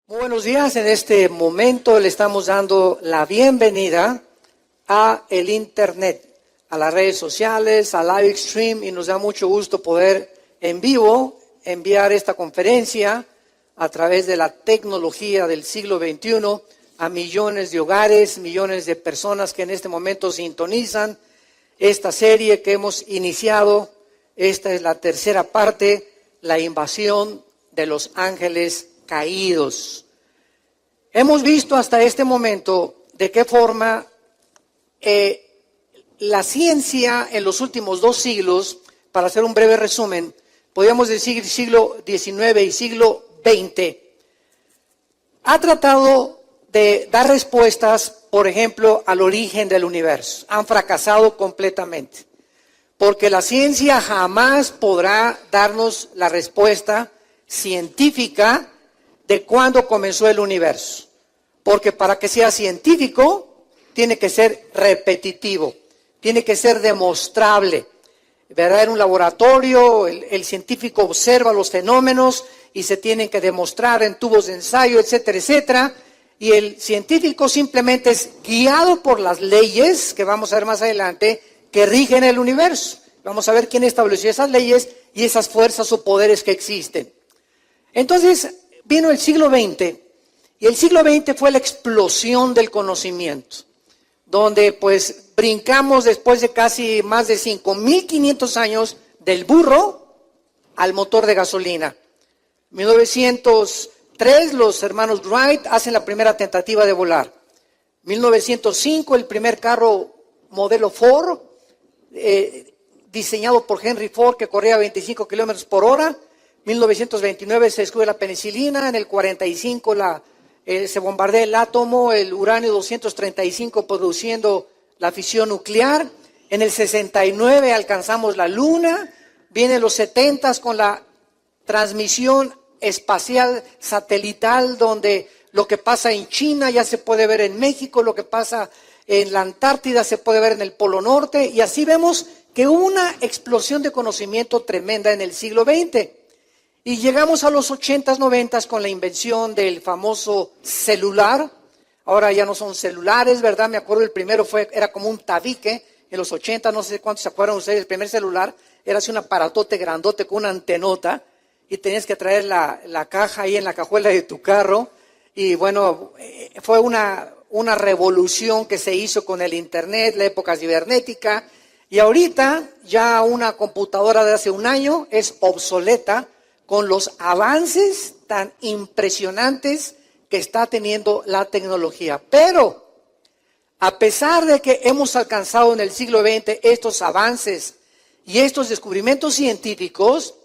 Muy buenos días. En este momento le estamos dando la bienvenida a el Internet, a las redes sociales, a live stream, y nos da mucho gusto poder en vivo enviar esta conferencia a través de la tecnología del siglo XXI a millones de hogares, millones de personas que en este momento sintonizan esta serie que hemos iniciado. Esta es la tercera parte, la invasión de los ángeles caídos. Hemos visto hasta este momento de qué forma la ciencia en los últimos 2 siglos, para hacer un breve resumen, podríamos decir siglo XIX y siglo XX, ha tratado de dar respuestas, por ejemplo, al origen del universo. Han fracasado completamente, porque la ciencia jamás podrá darnos la respuesta científica de cuándo comenzó el universo, porque para que sea científico tiene que ser repetitivo, tiene que ser demostrable, ¿verdad? En un laboratorio el científico observa los fenómenos y se tienen que demostrar en tubos de ensayo, etcétera, etcétera, y el científico simplemente es guiado por las leyes que vamos a ver más adelante que rigen el universo. Vamos a ver quién estableció esas leyes y esas fuerzas o poderes que existen. Entonces vino el siglo XX, y el siglo XX fue la explosión del conocimiento, donde pues brincamos después de casi más de 5.500 años del burro al motor de gasolina. En 1903 los hermanos Wright hacen la primera tentativa de volar. 1905 el primer carro modelo Ford, diseñado por Henry Ford, que corría a 25 kilómetros por hora. 1929 se descubre la penicilina. En el 45 se bombardea el átomo, el uranio 235 produciendo la fisión nuclear. En el 69 alcanzamos la luna. Vienen los 70 con la transmisión espacial satelital, donde lo que pasa en China ya se puede ver en México, lo que pasa en la Antártida se puede ver en el Polo Norte, y así vemos que hubo una explosión de conocimiento tremenda en el siglo XX. Y llegamos a los 80s, 90s con la invención del famoso celular. Ahora ya no son celulares, ¿verdad? Me acuerdo el primero era como un tabique en los 80, no sé cuántos se acuerdan ustedes, el primer celular era así un aparatote grandote con una antenota, y tenías que traer la caja ahí en la cajuela de tu carro. Y bueno, fue una revolución que se hizo con el Internet, la época cibernética, y ahorita ya una computadora de hace un año es obsoleta con los avances tan impresionantes que está teniendo la tecnología. Pero a pesar de que hemos alcanzado en el siglo XX estos avances y estos descubrimientos científicos,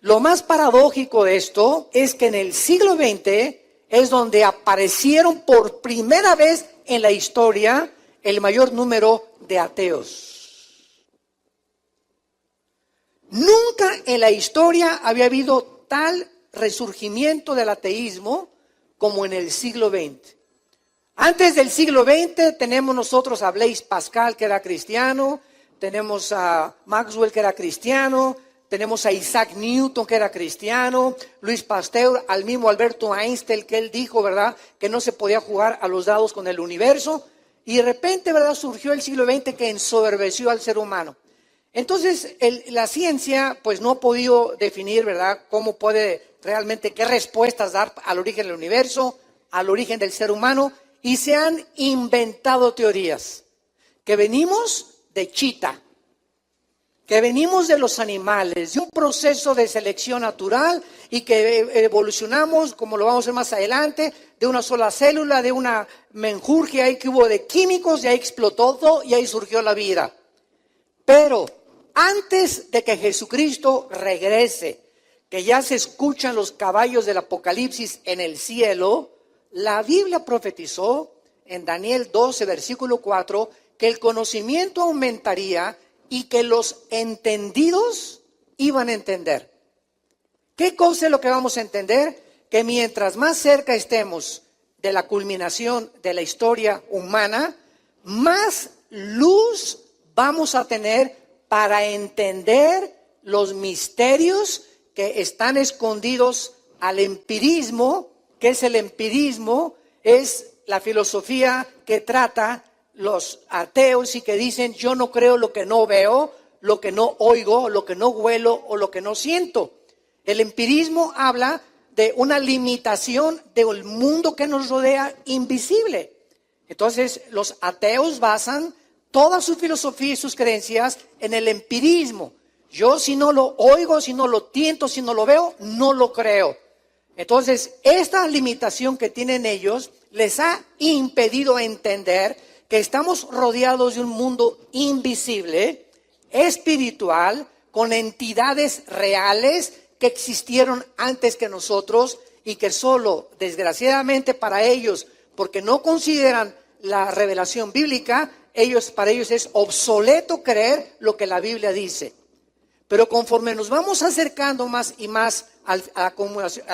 lo más paradójico de esto es que en el siglo XX es donde aparecieron por primera vez en la historia el mayor número de ateos. Nunca en la historia había habido tal resurgimiento del ateísmo como en el siglo XX. Antes del siglo XX tenemos nosotros a Blaise Pascal, que era cristiano, tenemos a Maxwell, que era cristiano, tenemos a Isaac Newton, que era cristiano, Luis Pasteur, al mismo Alberto Einstein, que él dijo, ¿verdad?, que no se podía jugar a los dados con el universo, y de repente, ¿verdad?, surgió el siglo XX que ensoberbeció al ser humano. Entonces, la ciencia pues no ha podido definir, ¿verdad?, cómo puede realmente, qué respuestas dar al origen del universo, al origen del ser humano, y se han inventado teorías, que venimos de chita, que venimos de los animales, de un proceso de selección natural, y que evolucionamos, como lo vamos a ver más adelante, de una sola célula, de una menjurje ahí que hubo de químicos, y ahí explotó todo, y ahí surgió la vida. Pero antes de que Jesucristo regrese, que ya se escuchan los caballos del Apocalipsis en el cielo, la Biblia profetizó en Daniel 12, versículo 4, que el conocimiento aumentaría y que los entendidos iban a entender. ¿Qué cosa es lo que vamos a entender? Que mientras más cerca estemos de la culminación de la historia humana, más luz vamos a tener para entender los misterios que están escondidos al empirismo, ¿Qué es el empirismo? Es la filosofía que trata los ateos y que dicen yo no creo lo que no veo, lo que no oigo, lo que no huelo o lo que no siento. El empirismo habla de una limitación del mundo que nos rodea invisible. Entonces los ateos basan toda su filosofía y sus creencias en el empirismo. Yo si no lo oigo, si no lo tiento, si no lo veo, no lo creo. Entonces esta limitación que tienen ellos les ha impedido entender que estamos rodeados de un mundo invisible, espiritual, con entidades reales que existieron antes que nosotros y que solo, desgraciadamente para ellos, porque no consideran la revelación bíblica, para ellos es obsoleto creer lo que la Biblia dice. Pero conforme nos vamos acercando más y más a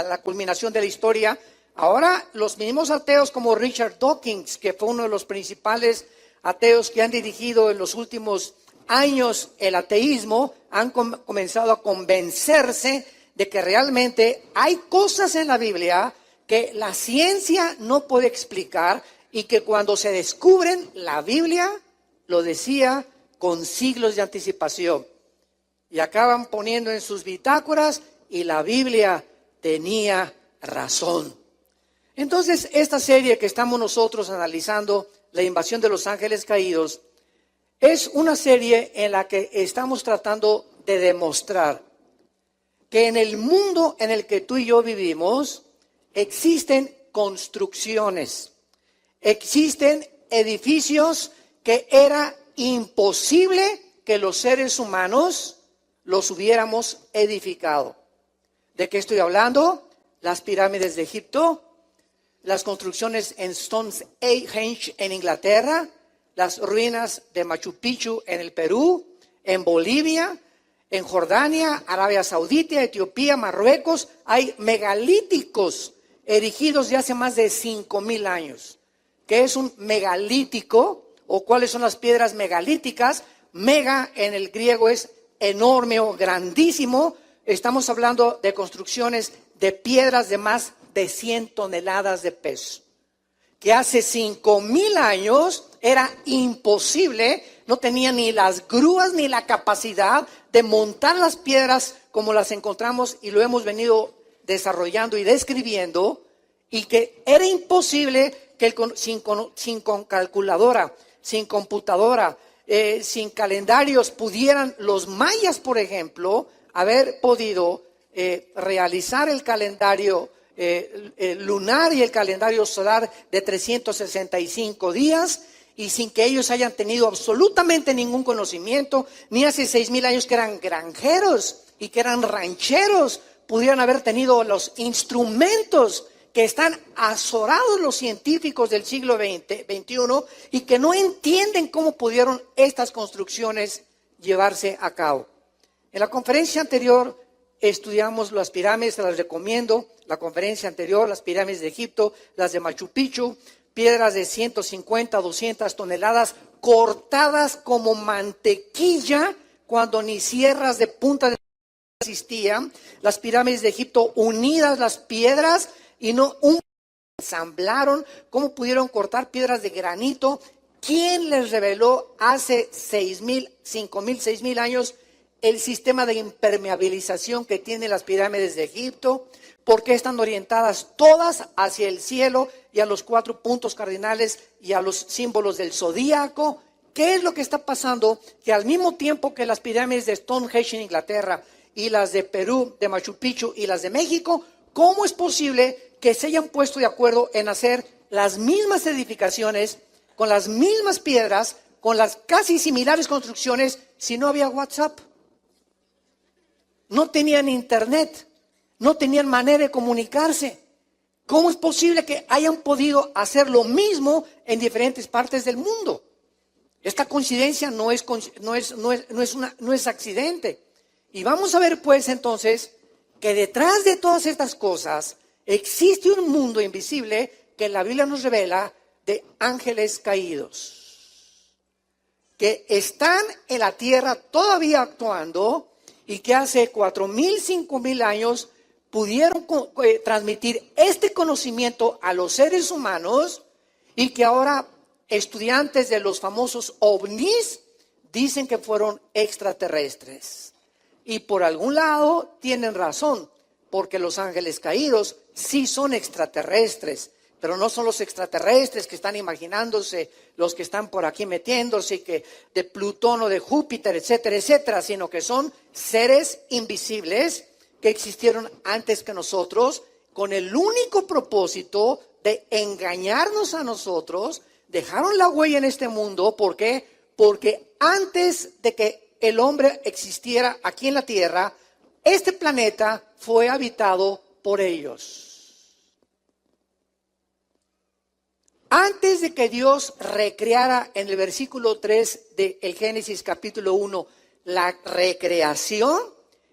la culminación de la historia, ahora los mismos ateos como Richard Dawkins, que fue uno de los principales ateos que han dirigido en los últimos años el ateísmo, han comenzado a convencerse de que realmente hay cosas en la Biblia que la ciencia no puede explicar y que cuando se descubren, la Biblia lo decía con siglos de anticipación. Y acaban poniendo en sus bitácoras y la Biblia tenía razón. Entonces, esta serie que estamos nosotros analizando, La invasión de los ángeles caídos, es una serie en la que estamos tratando de demostrar que en el mundo en el que tú y yo vivimos existen construcciones, existen edificios que era imposible que los seres humanos los hubiéramos edificado. ¿De qué estoy hablando? Las pirámides de Egipto, las construcciones en Stonehenge en Inglaterra, las ruinas de Machu Picchu en el Perú, en Bolivia, en Jordania, Arabia Saudita, Etiopía, Marruecos. Hay megalíticos erigidos de hace más de 5,000 años. ¿Qué es un megalítico? ¿O cuáles son las piedras megalíticas? Mega en el griego es enorme o grandísimo. Estamos hablando de construcciones de piedras de más de 100 toneladas de peso. Que hace 5,000 años era imposible, no tenía ni las grúas ni la capacidad de montar las piedras como las encontramos y lo hemos venido desarrollando y describiendo, y que era imposible que sin calculadora, sin computadora, sin calendarios pudieran los mayas, por ejemplo, haber podido realizar el calendario lunar y el calendario solar de 365 días, y sin que ellos hayan tenido absolutamente ningún conocimiento, ni hace 6,000 años que eran granjeros y que eran rancheros, pudieran haber tenido los instrumentos que están azorados los científicos del siglo XXI y que no entienden cómo pudieron estas construcciones llevarse a cabo. En la conferencia anterior estudiamos las pirámides, se las recomiendo. La conferencia anterior, las pirámides de Egipto, las de Machu Picchu, piedras de 150, 200 toneladas cortadas como mantequilla cuando ni sierras de punta de existían. Las pirámides de Egipto unidas las piedras y no ensamblaron. ¿Cómo pudieron cortar piedras de granito? ¿Quién les reveló hace 6,000, 5,000, 6,000 años el sistema de impermeabilización que tienen las pirámides de Egipto? ¿Por qué están orientadas todas hacia el cielo y a los 4 puntos cardinales y a los símbolos del zodíaco? ¿Qué es lo que está pasando? Que al mismo tiempo que las pirámides de Stonehenge en Inglaterra y las de Perú, de Machu Picchu y las de México, ¿cómo es posible que se hayan puesto de acuerdo en hacer las mismas edificaciones, con las mismas piedras, con las casi similares construcciones, si no había WhatsApp? No tenían internet, no tenían manera de comunicarse. ¿Cómo es posible que hayan podido hacer lo mismo en diferentes partes del mundo? Esta coincidencia no es accidente. Y vamos a ver pues entonces que detrás de todas estas cosas existe un mundo invisible que la Biblia nos revela de ángeles caídos, que están en la tierra todavía actuando y que hace 4,000, 5,000 años pudieron transmitir este conocimiento a los seres humanos y que ahora estudiantes de los famosos ovnis dicen que fueron extraterrestres. Y por algún lado tienen razón, porque los ángeles caídos sí son extraterrestres, pero no son los extraterrestres que están imaginándose, los que están por aquí metiéndose, y que de Plutón o de Júpiter, etcétera, etcétera, sino que son seres invisibles que existieron antes que nosotros, con el único propósito de engañarnos a nosotros. Dejaron la huella en este mundo. ¿Por qué? Porque antes de que el hombre existiera aquí en la tierra, este planeta fue habitado por ellos. Antes de que Dios recreara, en el versículo 3 de el Génesis capítulo 1, la recreación,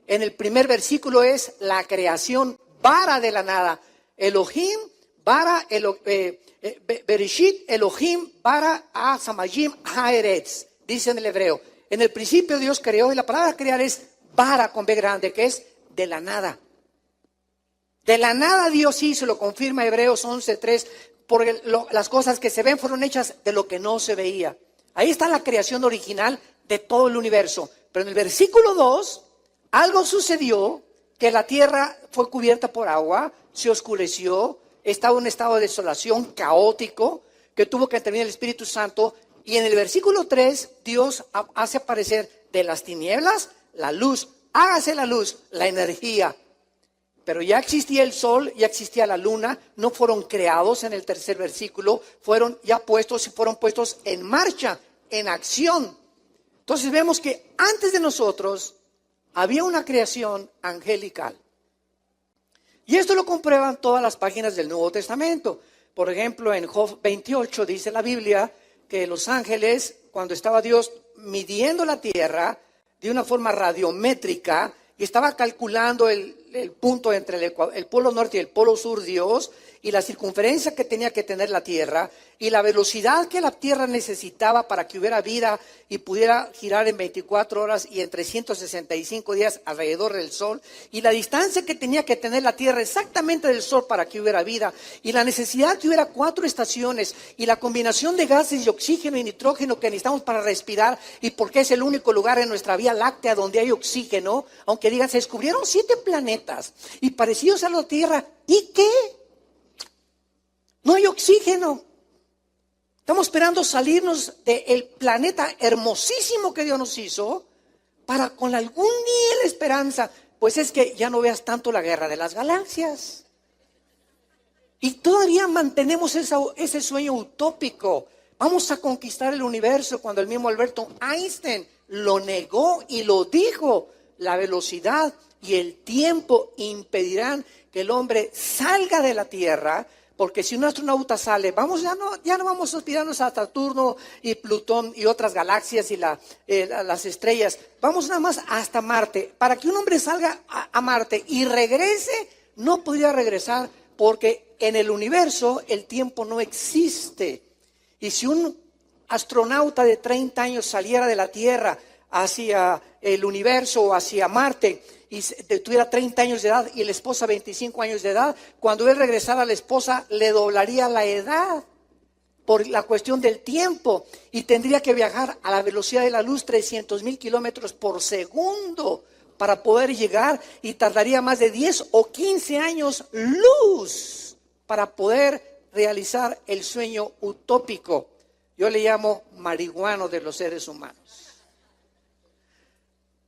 en el primer versículo es la creación bara de la nada. Elohim bara, Bereshit Elohim bara a Samayim Haeretz, dice en el hebreo. En el principio Dios creó, y la palabra crear es bara con B grande, que es de la nada. De la nada Dios hizo, lo confirma Hebreos 11:3, porque las cosas que se ven fueron hechas de lo que no se veía. Ahí está la creación original de todo el universo. Pero en el versículo 2, algo sucedió, que la tierra fue cubierta por agua, se oscureció, estaba en un estado de desolación caótico, que tuvo que intervenir el Espíritu Santo. Y en el versículo 3, Dios hace aparecer de las tinieblas la luz. Hágase la luz, la energía. Pero ya existía el sol, ya existía la luna, no fueron creados en el tercer versículo, fueron puestos en marcha, en acción. Entonces vemos que antes de nosotros había una creación angelical. Y esto lo comprueban todas las páginas del Nuevo Testamento. Por ejemplo, en Job 28 dice la Biblia que los ángeles, cuando estaba Dios midiendo la tierra de una forma radiométrica, y estaba calculando el punto entre el polo norte y el polo sur Dios, y la circunferencia que tenía que tener la tierra, y la velocidad que la tierra necesitaba para que hubiera vida y pudiera girar en 24 horas y en 365 días alrededor del sol, y la distancia que tenía que tener la tierra exactamente del sol para que hubiera vida, y la necesidad que hubiera 4 estaciones, y la combinación de gases de oxígeno y nitrógeno que necesitamos para respirar, y porque es el único lugar en nuestra Vía Láctea donde hay oxígeno. Aunque digan, se descubrieron 7 planetas y parecidos a la Tierra, ¿y qué? No hay oxígeno. Estamos esperando salirnos del planeta hermosísimo que Dios nos hizo para con algún día la esperanza. Pues es que ya no veas tanto la guerra de las galaxias. Y todavía mantenemos ese sueño utópico. Vamos a conquistar el universo, cuando el mismo Alberto Einstein lo negó y lo dijo. La velocidad y el tiempo impedirán que el hombre salga de la Tierra. Porque si un astronauta sale, ya no vamos a aspirarnos a Saturno y Plutón y otras galaxias y las estrellas. Vamos nada más hasta Marte. Para que un hombre salga a Marte y regrese, no podría regresar, porque en el universo el tiempo no existe. Y si un astronauta de 30 años saliera de la Tierra hacia el universo o hacia Marte, y tuviera 30 años de edad y la esposa 25 años de edad, cuando él regresara, la esposa le doblaría la edad por la cuestión del tiempo, y tendría que viajar a la velocidad de la luz, 300,000 kilómetros por segundo, para poder llegar, y tardaría más de 10 o 15 años luz para poder realizar el sueño utópico. Yo le llamo marihuano de los seres humanos.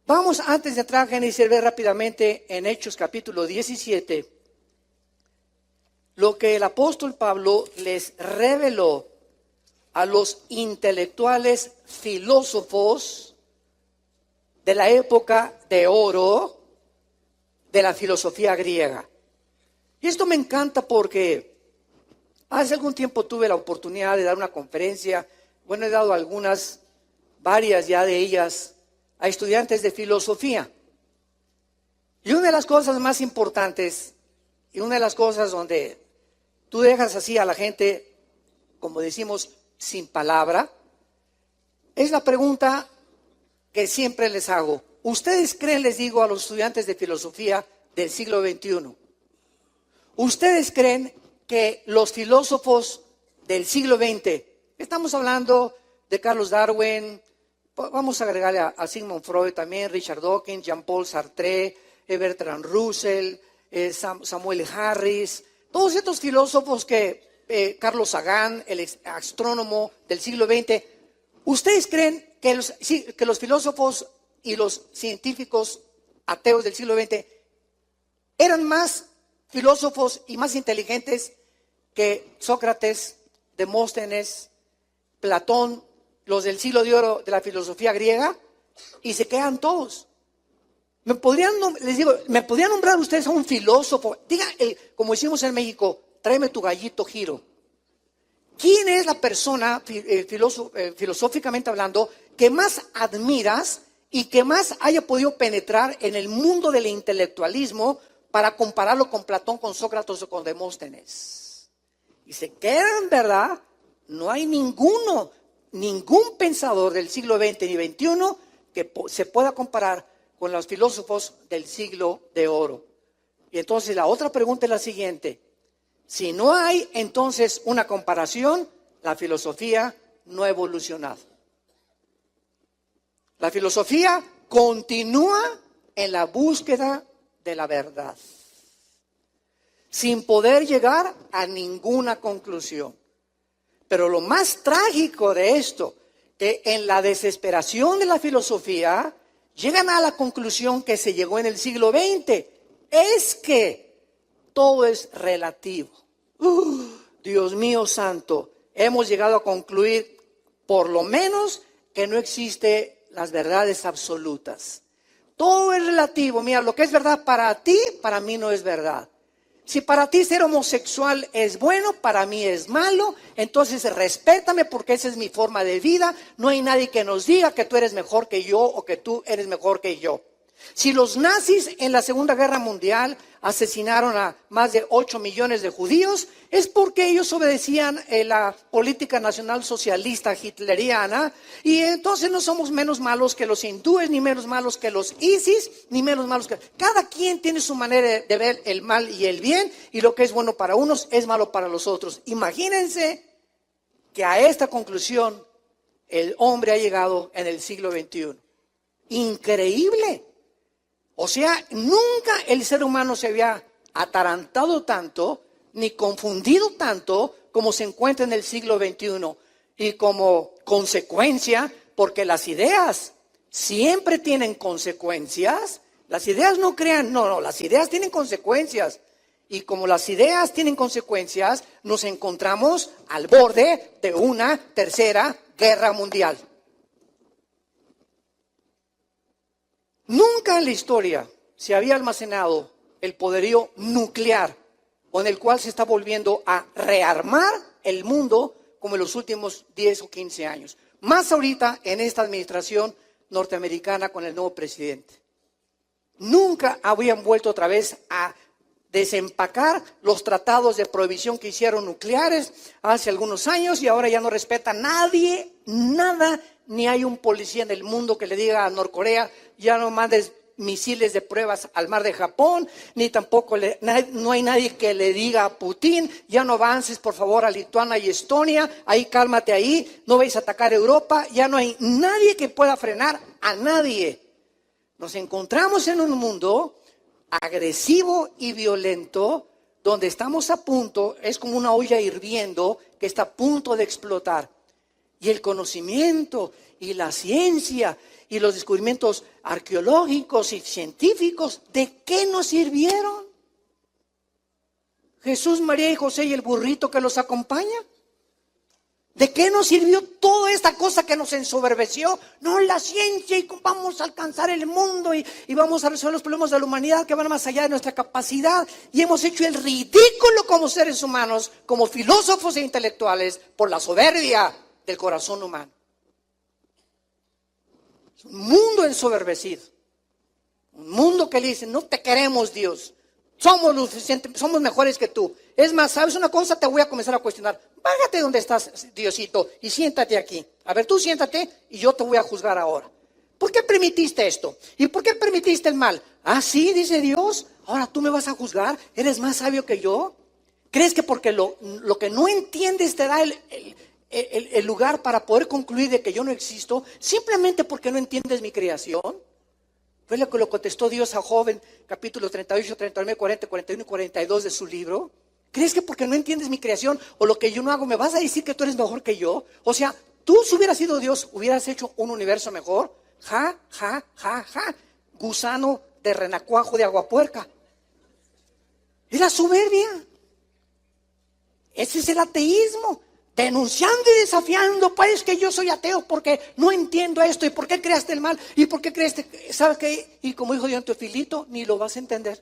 Vamos, antes de entrar a Génesis, ver rápidamente en Hechos capítulo 17, lo que el apóstol Pablo les reveló a los intelectuales filósofos de la época de oro de la filosofía griega. Y esto me encanta porque hace algún tiempo tuve la oportunidad de dar una conferencia. Bueno, he dado varias ya de ellas, a estudiantes de filosofía. Y una de las cosas más importantes, y una de las cosas donde tú dejas así a la gente, como decimos, sin palabra, es la pregunta que siempre les hago. ¿Ustedes creen, les digo a los estudiantes de filosofía, del siglo XXI. ¿Ustedes creen que los filósofos del siglo XX, estamos hablando de Carlos Darwin, vamos a agregarle a Sigmund Freud también, Richard Dawkins, Jean-Paul Sartre, Bertrand Russell, Samuel Harris, todos estos filósofos Carlos Sagan, el astrónomo del siglo XX, ¿ustedes creen que los filósofos y los científicos ateos del siglo XX eran más filósofos y más inteligentes que Sócrates, Demóstenes, Platón, los del siglo de oro de la filosofía griega? Y se quedan todos. ¿Me podrían nombrar ustedes a un filósofo? Diga, como decimos en México, tráeme tu gallito Giro. ¿Quién es la persona, filosóficamente hablando, que más admiras y que más haya podido penetrar en el mundo del intelectualismo para compararlo con Platón, con Sócrates o con Demóstenes? Y se quedan, ¿verdad? No hay ningún pensador del siglo XX ni XXI que se pueda comparar con los filósofos del siglo de oro. Y entonces la otra pregunta es la siguiente: si no hay entonces una comparación, la filosofía no ha evolucionado. La filosofía continúa en la búsqueda de la verdad, sin poder llegar a ninguna conclusión. Pero lo más trágico de esto, que en la desesperación de la filosofía, llegan a la conclusión que se llegó en el siglo XX, es que todo es relativo. Dios mío santo, hemos llegado a concluir, por lo menos, que no existen las verdades absolutas. Todo es relativo. Mira, lo que es verdad para ti, para mí no es verdad. Si para ti ser homosexual es bueno, para mí es malo, entonces respétame porque esa es mi forma de vida. No hay nadie que nos diga que tú eres mejor que yo o que tú eres mejor que yo. Si los nazis en la Segunda Guerra Mundial asesinaron a más de 8 millones de judíos, es porque ellos obedecían la política nacional socialista hitleriana, y entonces no somos menos malos que los hindúes, ni menos malos que los ISIS, ni menos malos que... Cada quien tiene su manera de ver el mal y el bien, y lo que es bueno para unos es malo para los otros. Imagínense que a esta conclusión el hombre ha llegado en el siglo XXI. Increíble. O sea, nunca el ser humano se había atarantado tanto, ni confundido tanto, como se encuentra en el siglo XXI. Y como consecuencia, porque las ideas siempre tienen consecuencias, las ideas no crean, no, las ideas tienen consecuencias. Y como las ideas tienen consecuencias, nos encontramos al borde de una tercera guerra mundial. Nunca en la historia se había almacenado el poderío nuclear con el cual se está volviendo a rearmar el mundo como en los últimos 10 o 15 años. Más ahorita en esta administración norteamericana con el nuevo presidente. Nunca habían vuelto otra vez a desempacar los tratados de prohibición que hicieron nucleares hace algunos años, y ahora ya no respeta nadie, nada, ni hay un policía en el mundo que le diga a Norcorea: ya no mandes misiles de pruebas al mar de Japón, ni tampoco no hay nadie que le diga a Putin: ya no avances por favor a Lituania y Estonia, ahí cálmate ahí, no vais a atacar Europa. Ya no hay nadie que pueda frenar a nadie. Nos encontramos en un mundo agresivo y violento, donde estamos a punto, es como una olla hirviendo que está a punto de explotar. Y el conocimiento y la ciencia y los descubrimientos arqueológicos y científicos, ¿de qué nos sirvieron? Jesús, María y José y el burrito que los acompaña. ¿De qué nos sirvió toda esta cosa que nos ensoberbeció? No, la ciencia, y vamos a alcanzar el mundo y vamos a resolver los problemas de la humanidad que van más allá de nuestra capacidad. Y hemos hecho el ridículo como seres humanos, como filósofos e intelectuales, por la soberbia del corazón humano. Es un mundo ensoberbecido. Un mundo que le dice: no te queremos, Dios. Somos lo suficiente, somos mejores que tú. Es más, ¿sabes una cosa? Te voy a comenzar a cuestionar. Bájate donde estás, Diosito, y siéntate aquí. A ver, tú siéntate y yo te voy a juzgar ahora. ¿Por qué permitiste esto? ¿Y por qué permitiste el mal? Ah, sí, dice Dios, ahora tú me vas a juzgar, eres más sabio que yo. ¿Crees que porque lo que no entiendes te da el lugar para poder concluir de que yo no existo, simplemente porque no entiendes mi creación? Fue lo que lo contestó Dios a Job en capítulo 38, 39, 40, 41 y 42 de su libro. ¿Crees que porque no entiendes mi creación o lo que yo no hago, me vas a decir que tú eres mejor que yo? O sea, tú si hubieras sido Dios, hubieras hecho un universo mejor. Ja, ja, ja, ja. Gusano de renacuajo de aguapuerca. Es la soberbia. Ese es el ateísmo. Denunciando y desafiando, pues que yo soy ateo porque no entiendo esto. ¿Y por qué creaste el mal? ¿Y por qué creaste? ¿Sabes qué? Y como dijo Dios Teofilito, ni lo vas a entender.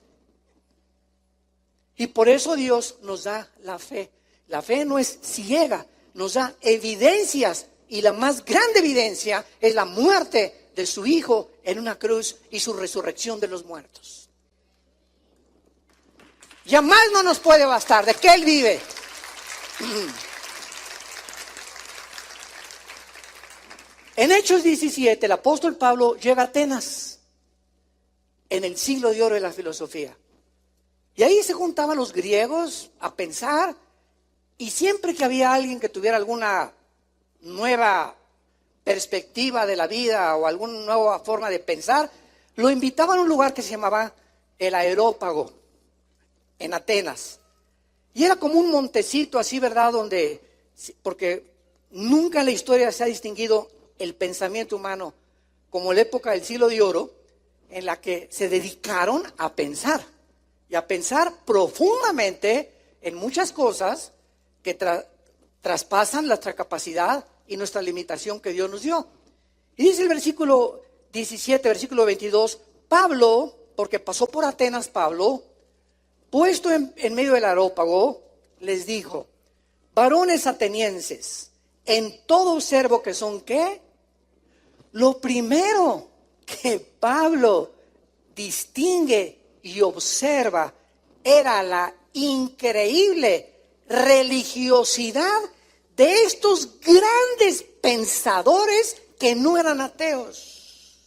Y por eso Dios nos da la fe. La fe no es ciega, nos da evidencias. Y la más grande evidencia es la muerte de su Hijo en una cruz y su resurrección de los muertos. Ya más no nos puede bastar de que Él vive. En Hechos 17, el apóstol Pablo llega a Atenas, en el siglo de oro de la filosofía. Y ahí se juntaban los griegos a pensar, y siempre que había alguien que tuviera alguna nueva perspectiva de la vida o alguna nueva forma de pensar, lo invitaban a un lugar que se llamaba el Areópago, en Atenas. Y era como un montecito así, ¿verdad? Porque nunca en la historia se ha distinguido el pensamiento humano como la época del siglo de oro, en la que se dedicaron a pensar. Y a pensar profundamente en muchas cosas que traspasan nuestra capacidad y nuestra limitación que Dios nos dio. Y dice el versículo 17, versículo 22, Pablo, porque pasó por Atenas Pablo, puesto en medio del Areópago, les dijo: varones atenienses, en todo observo que son ¿qué? Lo primero que Pablo distingue y observa era la increíble religiosidad de estos grandes pensadores que no eran ateos.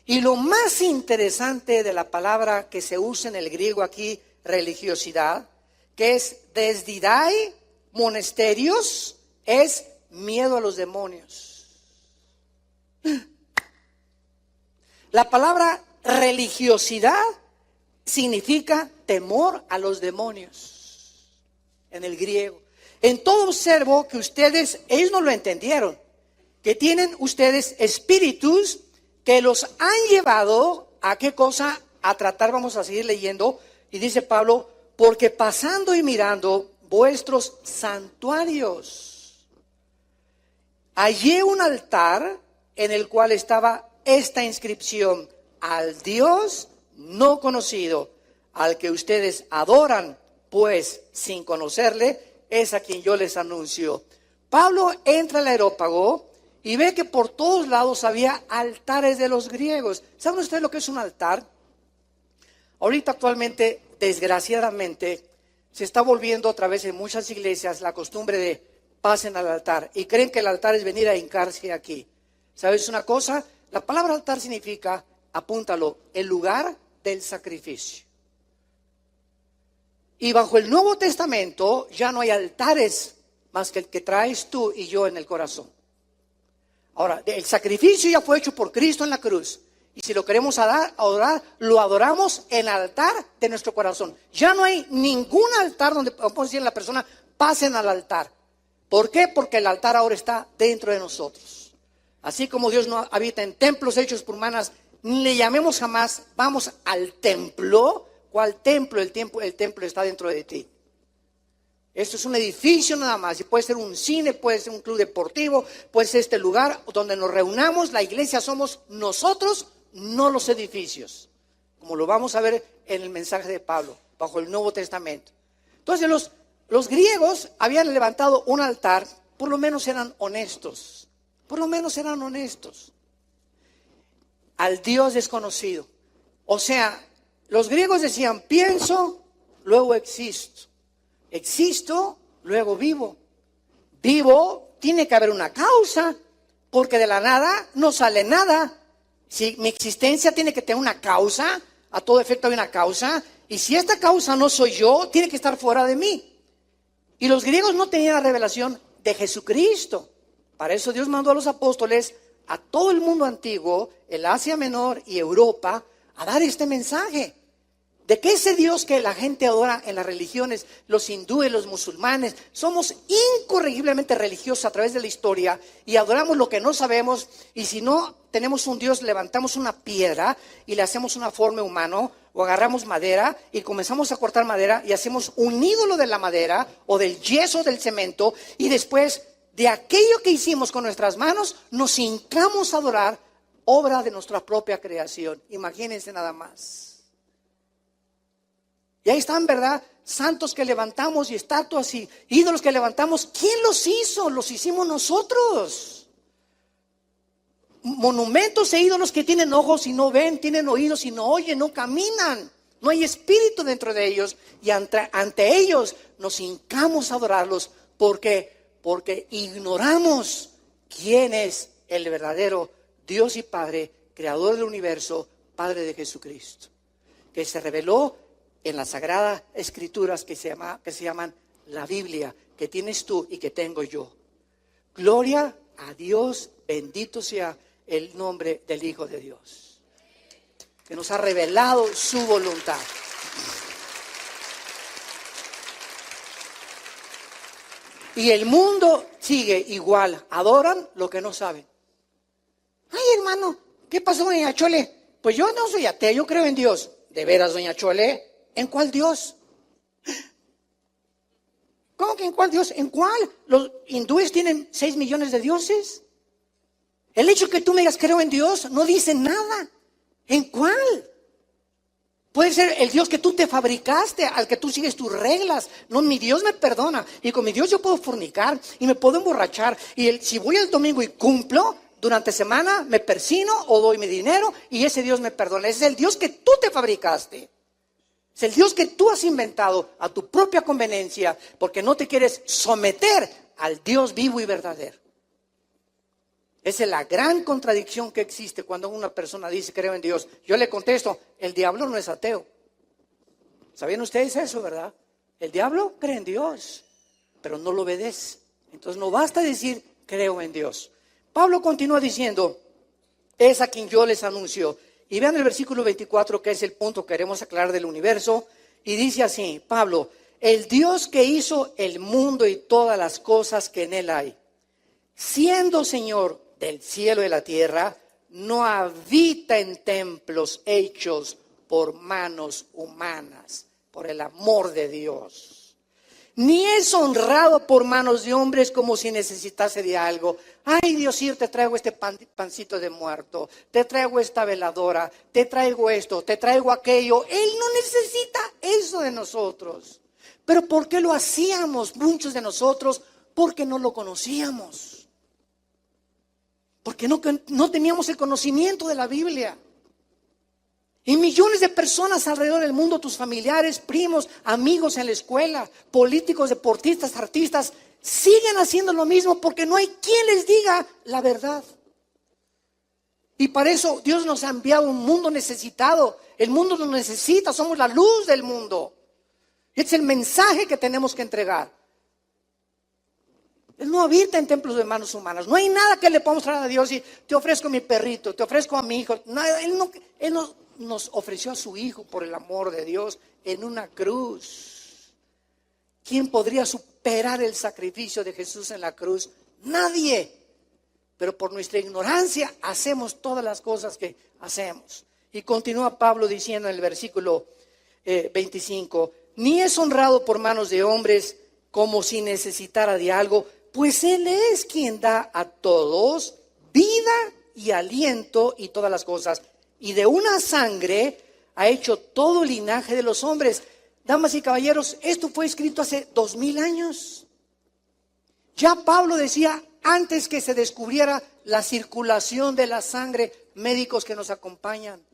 Y lo más interesante de la palabra que se usa en el griego aquí, religiosidad, que es desdidai, monasterios, es miedo a los demonios. La palabra religiosidad significa temor a los demonios en el griego. En todo observo que ellos no lo entendieron, que tienen ustedes espíritus que los han llevado a qué cosa, a tratar, vamos a seguir leyendo, y dice Pablo, porque pasando y mirando vuestros santuarios, hallé un altar en el cual estaba esta inscripción: al Dios no conocido, al que ustedes adoran, pues sin conocerle, es a quien yo les anuncio. Pablo entra al Areópago y ve que por todos lados había altares de los griegos. ¿Saben ustedes lo que es un altar? Ahorita actualmente, desgraciadamente, se está volviendo otra vez en muchas iglesias la costumbre de pasen al altar y creen que el altar es venir a hincarse aquí. ¿Sabes una cosa? La palabra altar significa, apúntalo, el lugar del sacrificio. Y bajo el Nuevo Testamento ya no hay altares más que el que traes tú y yo en el corazón. Ahora, el sacrificio ya fue hecho por Cristo en la cruz. Y si lo queremos adorar, lo adoramos en el altar de nuestro corazón. Ya no hay ningún altar donde podemos decir a la persona, pasen al altar. ¿Por qué? Porque el altar ahora está dentro de nosotros. Así como Dios no habita en templos hechos por manos, ni le llamemos jamás, vamos al templo. ¿Cuál templo? El templo está dentro de ti. Esto es un edificio nada más, y puede ser un cine, puede ser un club deportivo, puede ser este lugar donde nos reunamos. La iglesia somos nosotros, no los edificios, como lo vamos a ver en el mensaje de Pablo, bajo el Nuevo Testamento. Entonces los griegos habían levantado un altar, por lo menos eran honestos, al Dios desconocido. O sea, los griegos decían, pienso, luego existo, luego vivo. Vivo, tiene que haber una causa, porque de la nada no sale nada. Si mi existencia tiene que tener una causa, a todo efecto hay una causa, y si esta causa no soy yo, tiene que estar fuera de mí. Y los griegos no tenían la revelación de Jesucristo. Para eso Dios mandó a los apóstoles a todo el mundo antiguo, el Asia Menor y Europa, a dar este mensaje. De que ese Dios que la gente adora en las religiones, los hindúes, los musulmanes, somos incorregiblemente religiosos a través de la historia y adoramos lo que no sabemos, y si no tenemos un Dios, levantamos una piedra y le hacemos una forma humana, o agarramos madera y comenzamos a cortar madera y hacemos un ídolo de la madera o del yeso, del cemento, y después de aquello que hicimos con nuestras manos nos hincamos a adorar obra de nuestra propia creación. Imagínense nada más. Y ahí están, ¿verdad? Santos que levantamos y estatuas y ídolos que levantamos. ¿Quién los hizo? Los hicimos nosotros. Monumentos e ídolos que tienen ojos y no ven, tienen oídos y no oyen, no caminan. No hay espíritu dentro de ellos. Y ante ellos nos hincamos a adorarlos porque ignoramos quién es el verdadero Dios y Padre, creador del universo, Padre de Jesucristo, que se reveló en las sagradas escrituras que se llaman la Biblia, que tienes tú y que tengo yo. Gloria a Dios, bendito sea el nombre del Hijo de Dios, que nos ha revelado su voluntad. Y el mundo sigue igual, adoran lo que no saben. Ay, hermano, ¿qué pasó, doña Chole? Pues yo no soy ateo, yo creo en Dios. ¿De veras, doña Chole? ¿En cuál Dios? ¿Cómo que en cuál Dios? ¿En cuál? ¿Los hindúes tienen 6 millones de dioses? El hecho que tú me digas creo en Dios no dice nada. ¿En cuál? Puede ser el Dios que tú te fabricaste, al que tú sigues tus reglas. No, mi Dios me perdona. Y con mi Dios yo puedo fornicar y me puedo emborrachar. Y si voy el domingo y cumplo, durante semana me persino o doy mi dinero y ese Dios me perdona. Ese es el Dios que tú te fabricaste. Es el Dios que tú has inventado a tu propia conveniencia porque no te quieres someter al Dios vivo y verdadero. Esa es la gran contradicción que existe cuando una persona dice creo en Dios. Yo le contesto, el diablo no es ateo. ¿Sabían ustedes eso, verdad? El diablo cree en Dios, pero no lo obedece. Entonces no basta decir creo en Dios. Pablo continúa diciendo, es a quien yo les anuncio. Y vean el versículo 24, que es el punto que queremos aclarar del universo. Y dice así, Pablo, el Dios que hizo el mundo y todas las cosas que en él hay, siendo Señor del cielo y de la tierra, no habita en templos hechos por manos humanas, por el amor de Dios. Ni es honrado por manos de hombres como si necesitase de algo. Ay, Diosito, te traigo este pancito de muerto, te traigo esta veladora, te traigo esto, te traigo aquello. Él no necesita eso de nosotros. Pero ¿por qué lo hacíamos muchos de nosotros? Porque no lo conocíamos. Porque no teníamos el conocimiento de la Biblia. Y millones de personas alrededor del mundo, tus familiares, primos, amigos en la escuela, políticos, deportistas, artistas, siguen haciendo lo mismo porque no hay quien les diga la verdad. Y para eso Dios nos ha enviado un mundo necesitado. El mundo nos necesita, somos la luz del mundo. Es el mensaje que tenemos que entregar. Él no habita en templos de manos humanas. No hay nada que le podamos traer a Dios y te ofrezco mi perrito, te ofrezco a mi hijo. Nada, Él nos ofreció a su Hijo por el amor de Dios en una cruz. ¿Quién podría superar el sacrificio de Jesús en la cruz? Nadie. Pero por nuestra ignorancia hacemos todas las cosas que hacemos. Y continúa Pablo diciendo en el versículo 25, ni es honrado por manos de hombres como si necesitara de algo, pues Él es quien da a todos vida y aliento y todas las cosas. Y de una sangre ha hecho todo el linaje de los hombres. Damas y caballeros, esto fue escrito hace 2000 años. Ya Pablo decía, antes que se descubriera la circulación de la sangre, médicos que nos acompañan,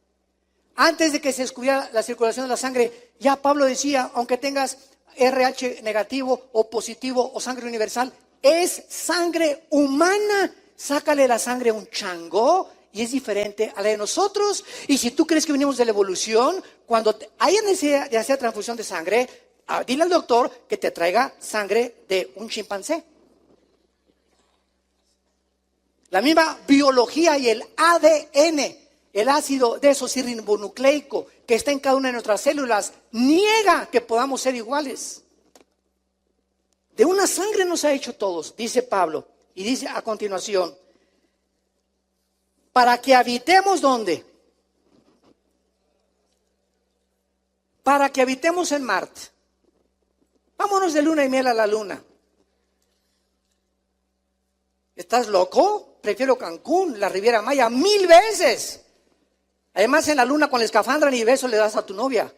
antes de que se descubriera la circulación de la sangre, ya Pablo decía, aunque tengas RH negativo o positivo o sangre universal, es sangre humana. Sácale la sangre a un chango y es diferente a la de nosotros. Y si tú crees que venimos de la evolución, cuando haya necesidad de hacer transfusión de sangre, dile al doctor que te traiga sangre de un chimpancé. La misma biología y el ADN, el ácido desoxirribonucleico que está en cada una de nuestras células, niega que podamos ser iguales. De una sangre nos ha hecho todos, dice Pablo. Y dice a continuación, para que habitemos ¿dónde? Para que habitemos en Marte. Vámonos de luna y miel a la luna. ¿Estás loco? Prefiero Cancún, la Riviera Maya, 1000 veces. Además, en la luna con la escafandra ni beso le das a tu novia.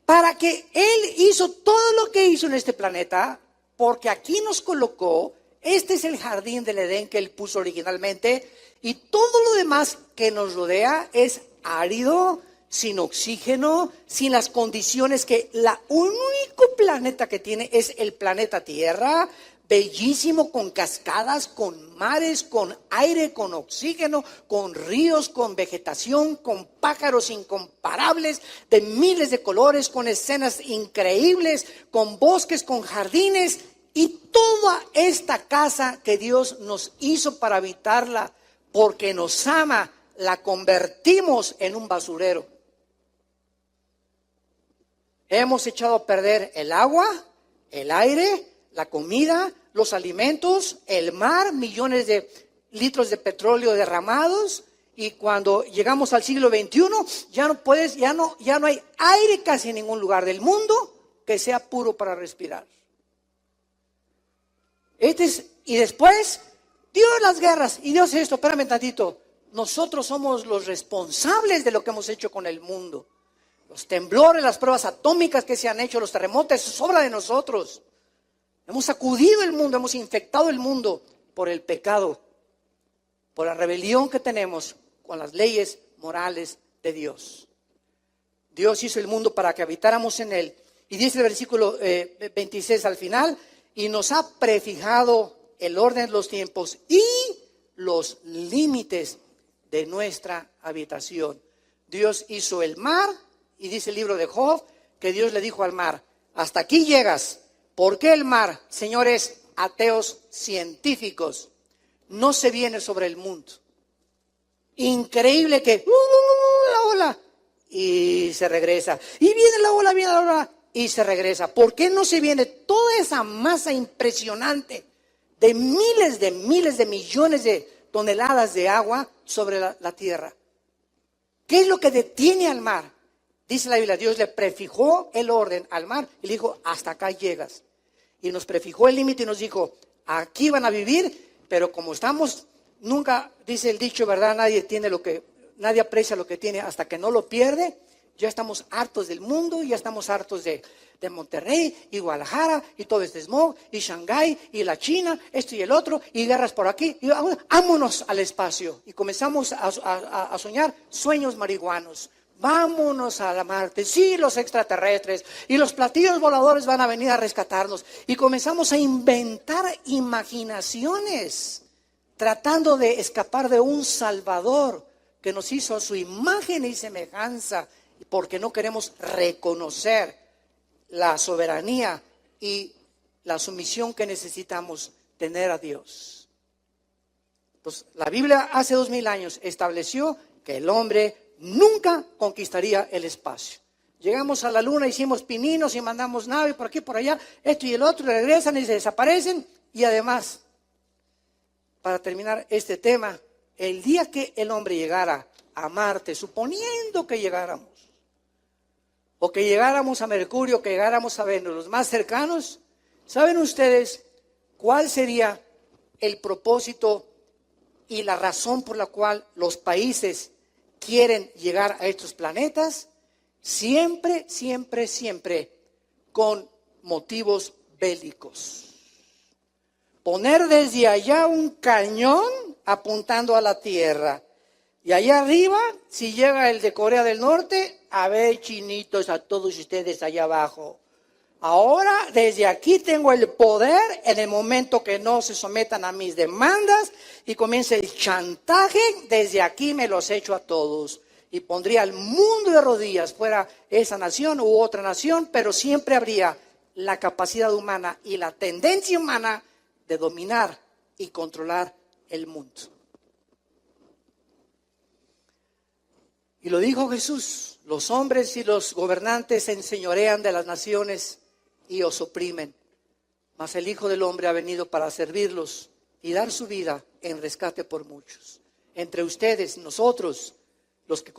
Para que Él hizo todo lo que hizo en este planeta, porque aquí nos colocó. Este es el jardín del Edén que Él puso originalmente. Y todo lo demás que nos rodea es árido, sin oxígeno, sin las condiciones que el único planeta que tiene es el planeta Tierra. Bellísimo, con cascadas, con mares, con aire, con oxígeno, con ríos, con vegetación, con pájaros incomparables de miles de colores, con escenas increíbles, con bosques, con jardines. Y toda esta casa que Dios nos hizo para habitarla, porque nos ama, la convertimos en un basurero. Hemos echado a perder el agua, el aire, la comida, los alimentos, el mar, millones de litros de petróleo derramados. Y cuando llegamos al siglo XXI, ya no hay aire casi en ningún lugar del mundo que sea puro para respirar. Y después, Dios las guerras, y Dios esto, espérame tantito. Nosotros somos los responsables de lo que hemos hecho con el mundo. Los temblores, las pruebas atómicas que se han hecho, los terremotos, eso es obra de nosotros. Hemos sacudido el mundo, hemos infectado el mundo por el pecado, por la rebelión que tenemos con las leyes morales de Dios. Dios hizo el mundo para que habitáramos en él. Y dice el versículo 26 al final, y nos ha prefijado el orden de los tiempos y los límites de nuestra habitación. Dios hizo el mar, y dice el libro de Job, que Dios le dijo al mar, hasta aquí llegas. ¿Por qué el mar, señores ateos científicos, no se viene sobre el mundo? Increíble que la ola y se regresa. Y viene la ola y se regresa. ¿Por qué no se viene toda esa masa impresionante de miles de millones de toneladas de agua sobre la tierra? ¿Qué es lo que detiene al mar? Dice la Biblia, Dios le prefijó el orden al mar y le dijo, hasta acá llegas. Y nos prefijó el límite y nos dijo, aquí van a vivir, pero como estamos, nunca, dice el dicho, ¿verdad? Nadie aprecia lo que tiene hasta que no lo pierde. Ya estamos hartos del mundo, ya estamos hartos de Monterrey y Guadalajara y todo este smog y Shanghái y la China, esto y el otro y guerras por aquí. Y vámonos al espacio y comenzamos a soñar sueños marihuanos. Vámonos a la Marte, sí, los extraterrestres y los platillos voladores van a venir a rescatarnos. Y comenzamos a inventar imaginaciones, tratando de escapar de un Salvador que nos hizo a su imagen y semejanza, porque no queremos reconocer la soberanía y la sumisión que necesitamos tener a Dios. Pues la Biblia hace 2000 años estableció que el hombre nunca conquistaría el espacio. Llegamos a la luna, hicimos pininos y mandamos naves por aquí, por allá, esto y el otro, regresan y se desaparecen. Y además, para terminar este tema, el día que el hombre llegara a Marte, suponiendo que llegáramos, o que llegáramos a Mercurio, que llegáramos a Venus, los más cercanos, ¿saben ustedes cuál sería el propósito y la razón por la cual los países quieren llegar a estos planetas? Siempre con motivos bélicos. Poner desde allá un cañón apuntando a la Tierra. Y allá arriba, si llega el de Corea del Norte, a ver, chinitos, a todos ustedes allá abajo. Ahora, desde aquí tengo el poder en el momento que no se sometan a mis demandas y comience el chantaje, desde aquí me los echo a todos. Y pondría al mundo de rodillas, fuera esa nación u otra nación, pero siempre habría la capacidad humana y la tendencia humana de dominar y controlar el mundo. Y lo dijo Jesús: los hombres y los gobernantes se enseñorean de las naciones y os oprimen, mas el Hijo del Hombre ha venido para servirlos y dar su vida en rescate por muchos. Entre ustedes, nosotros, los que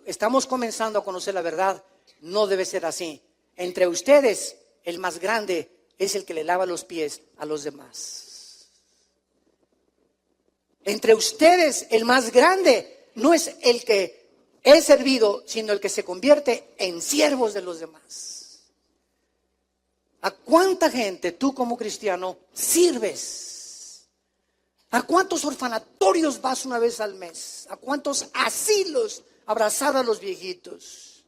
estamos comenzando a conocer la verdad, no debe ser así. Entre ustedes, el más grande es el que le lava los pies a los demás. Entre ustedes, el más grande no es el que es servido, sino el que se convierte en siervos de los demás. ¿A cuánta gente tú como cristiano sirves? ¿A cuántos orfanatorios vas una vez al mes? ¿A cuántos asilos abrazar a los viejitos?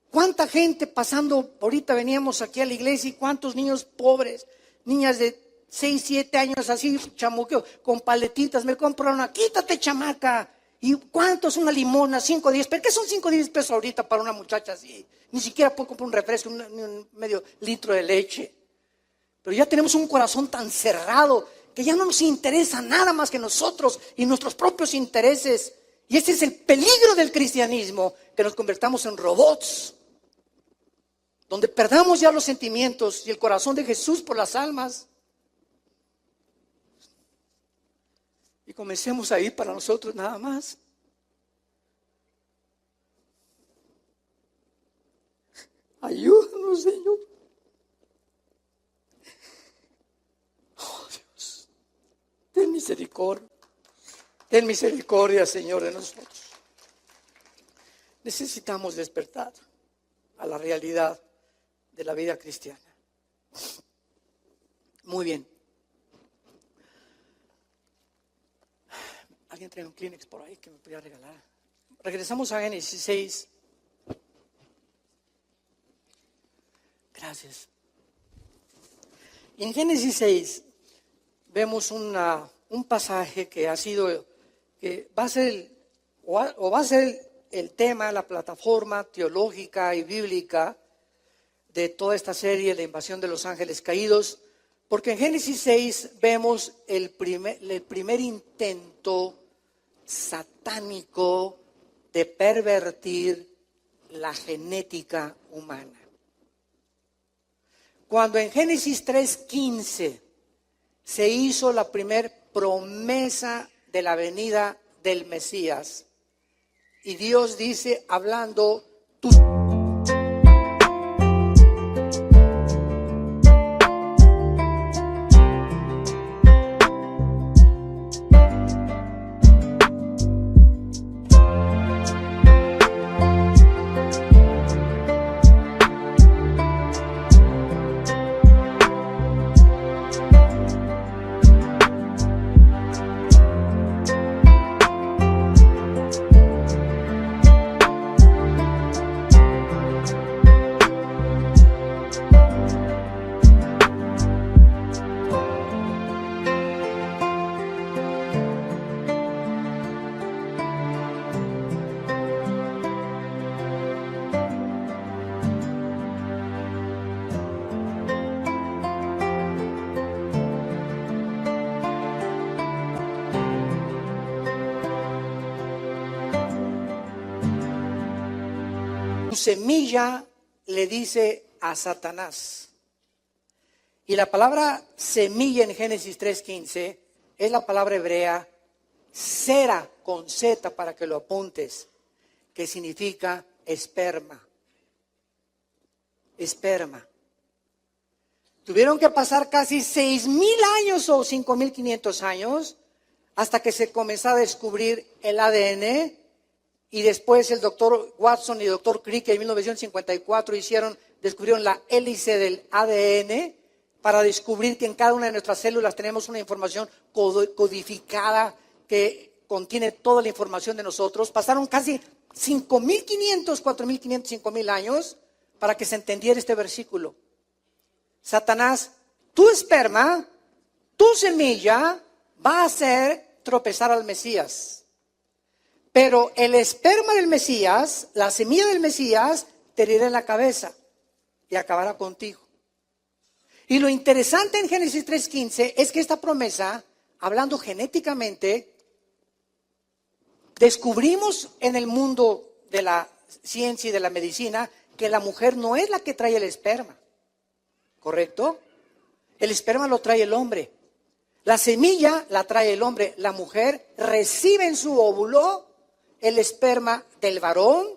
¿Cuánta gente pasando? Ahorita veníamos aquí a la iglesia y cuántos niños pobres, niñas de 6, 7 años así, chamuqueo, con paletitas, me compraron una, quítate chamaca. ¿Y cuánto es una limona? 5, 10 pesos. ¿Qué son 5, 10 pesos ahorita para una muchacha así? Ni siquiera puedo comprar un refresco, ni un medio litro de leche. Pero ya tenemos un corazón tan cerrado que ya no nos interesa nada más que nosotros y nuestros propios intereses. Y ese es el peligro del cristianismo, que nos convertamos en robots, donde perdamos ya los sentimientos y el corazón de Jesús por las almas. Y comencemos a ir para nosotros nada más. Ayúdanos, Señor. Oh, Dios. Ten misericordia. Ten misericordia, Señor, de nosotros. Necesitamos despertar a la realidad de la vida cristiana. Muy bien. ¿Alguien trae un Kleenex por ahí que me podría regalar? Regresamos a Génesis 6. Gracias. Y en Génesis 6 vemos un pasaje que va a ser el tema, la plataforma teológica y bíblica de toda esta serie, la invasión de los ángeles caídos, porque en Génesis 6 vemos el primer intento satánico de pervertir la genética humana. Cuando en Génesis 3:15 se hizo la primer promesa de la venida del Mesías, y Dios dice, hablando, tu semilla le dice a Satanás. Y la palabra semilla en Génesis 3:15 es la palabra hebrea sera con Z para que lo apuntes, que significa esperma. Esperma. Tuvieron que pasar casi 6,000 años o 5,500 años hasta que se comenzó a descubrir el ADN. Y después el doctor Watson y el doctor Crick en 1954 descubrieron la hélice del ADN para descubrir que en cada una de nuestras células tenemos una información codificada que contiene toda la información de nosotros. Pasaron casi 5,500, 4,500, 5,000 años para que se entendiera este versículo. Satanás, tu esperma, tu semilla va a hacer tropezar al Mesías. Pero el esperma del Mesías, la semilla del Mesías, te herirá en la cabeza y acabará contigo. Y lo interesante en Génesis 3:15 es que esta promesa, hablando genéticamente, descubrimos en el mundo de la ciencia y de la medicina que la mujer no es la que trae el esperma, ¿correcto? El esperma lo trae el hombre. La semilla la trae el hombre. La mujer recibe en su óvulo el esperma del varón.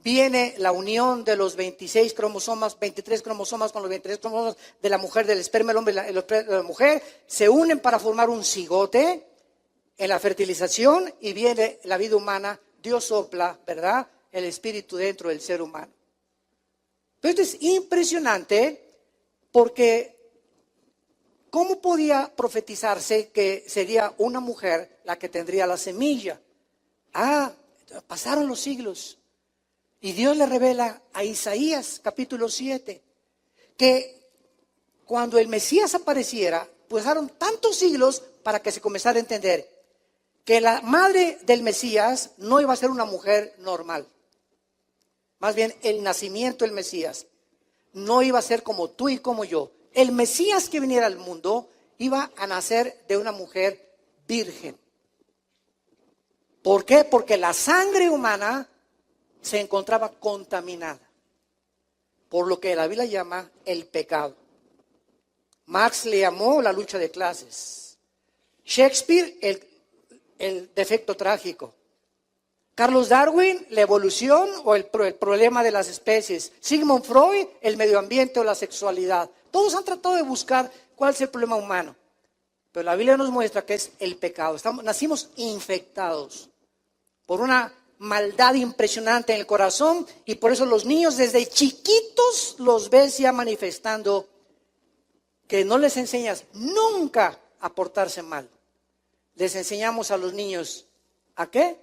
Viene la unión de los 26 cromosomas, 23 cromosomas con los 23 cromosomas de la mujer, del esperma del hombre y la mujer. Se unen para formar un cigote en la fertilización y viene la vida humana. Dios sopla, ¿verdad?, el espíritu dentro del ser humano. Pero esto es impresionante porque ¿cómo podía profetizarse que sería una mujer la que tendría la semilla? Pasaron los siglos y Dios le revela a Isaías capítulo 7 que cuando el Mesías apareciera, pasaron tantos siglos para que se comenzara a entender que la madre del Mesías no iba a ser una mujer normal. Más bien, el nacimiento del Mesías no iba a ser como tú y como yo. El Mesías que viniera al mundo iba a nacer de una mujer virgen. ¿Por qué? Porque la sangre humana se encontraba contaminada por lo que la Biblia llama el pecado. Marx le llamó la lucha de clases. Shakespeare, el defecto trágico. Carlos Darwin, la evolución o el problema de las especies. Sigmund Freud, el medio ambiente o la sexualidad. Todos han tratado de buscar cuál es el problema humano. Pero la Biblia nos muestra que es el pecado. Nacimos infectados por una maldad impresionante en el corazón y por eso los niños desde chiquitos los ves ya manifestando que no les enseñas nunca a portarse mal. Les enseñamos a los niños ¿a qué?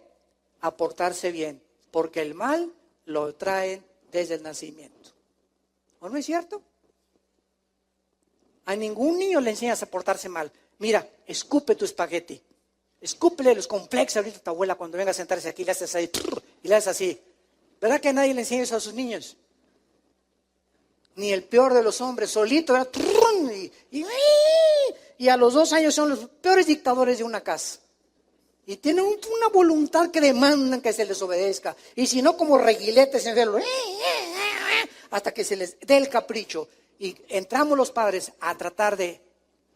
A portarse bien, porque el mal lo traen desde el nacimiento. ¿O no es cierto? A ningún niño le enseñas a portarse mal. Mira, escupe tu espagueti. Escúpele los complejos ahorita a tu abuela cuando venga a sentarse aquí, le haces ahí, y le haces así. ¿Verdad que a nadie le enseña eso a sus niños? Ni el peor de los hombres, solito, ¿verdad? Y a los 2 años son los peores dictadores de una casa. Y tienen una voluntad que demandan que se les obedezca. Y si no, como reguiletes en el hasta que se les dé el capricho. Y entramos los padres a tratar de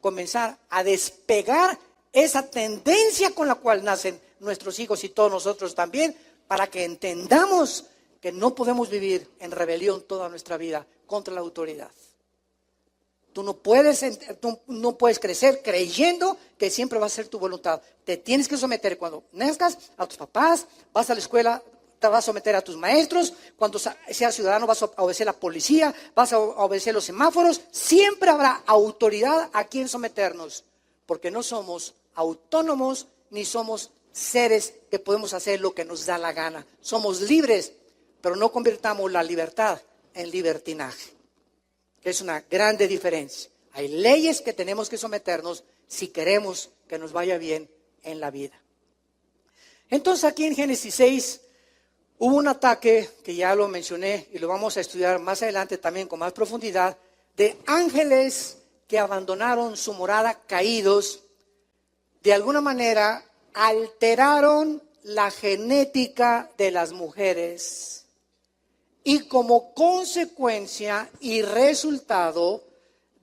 comenzar a despegar esa tendencia con la cual nacen nuestros hijos y todos nosotros también, para que entendamos que no podemos vivir en rebelión toda nuestra vida contra la autoridad. Tú no puedes crecer creyendo que siempre va a ser tu voluntad. Te tienes que someter cuando nazcas a tus papás, vas a la escuela, te vas a someter a tus maestros, cuando seas ciudadano vas a obedecer a la policía, vas a obedecer los semáforos. Siempre habrá autoridad a quien someternos, porque no somos autónomos ni somos seres que podemos hacer lo que nos da la gana. Somos libres, pero no convirtamos la libertad en libertinaje, que es una grande diferencia. Hay leyes que tenemos que someternos si queremos que nos vaya bien en la vida. Entonces aquí en Génesis 6 hubo un ataque, que ya lo mencioné y lo vamos a estudiar más adelante también con más profundidad, de ángeles que abandonaron su morada caídos. De alguna manera alteraron la genética de las mujeres. Y como consecuencia y resultado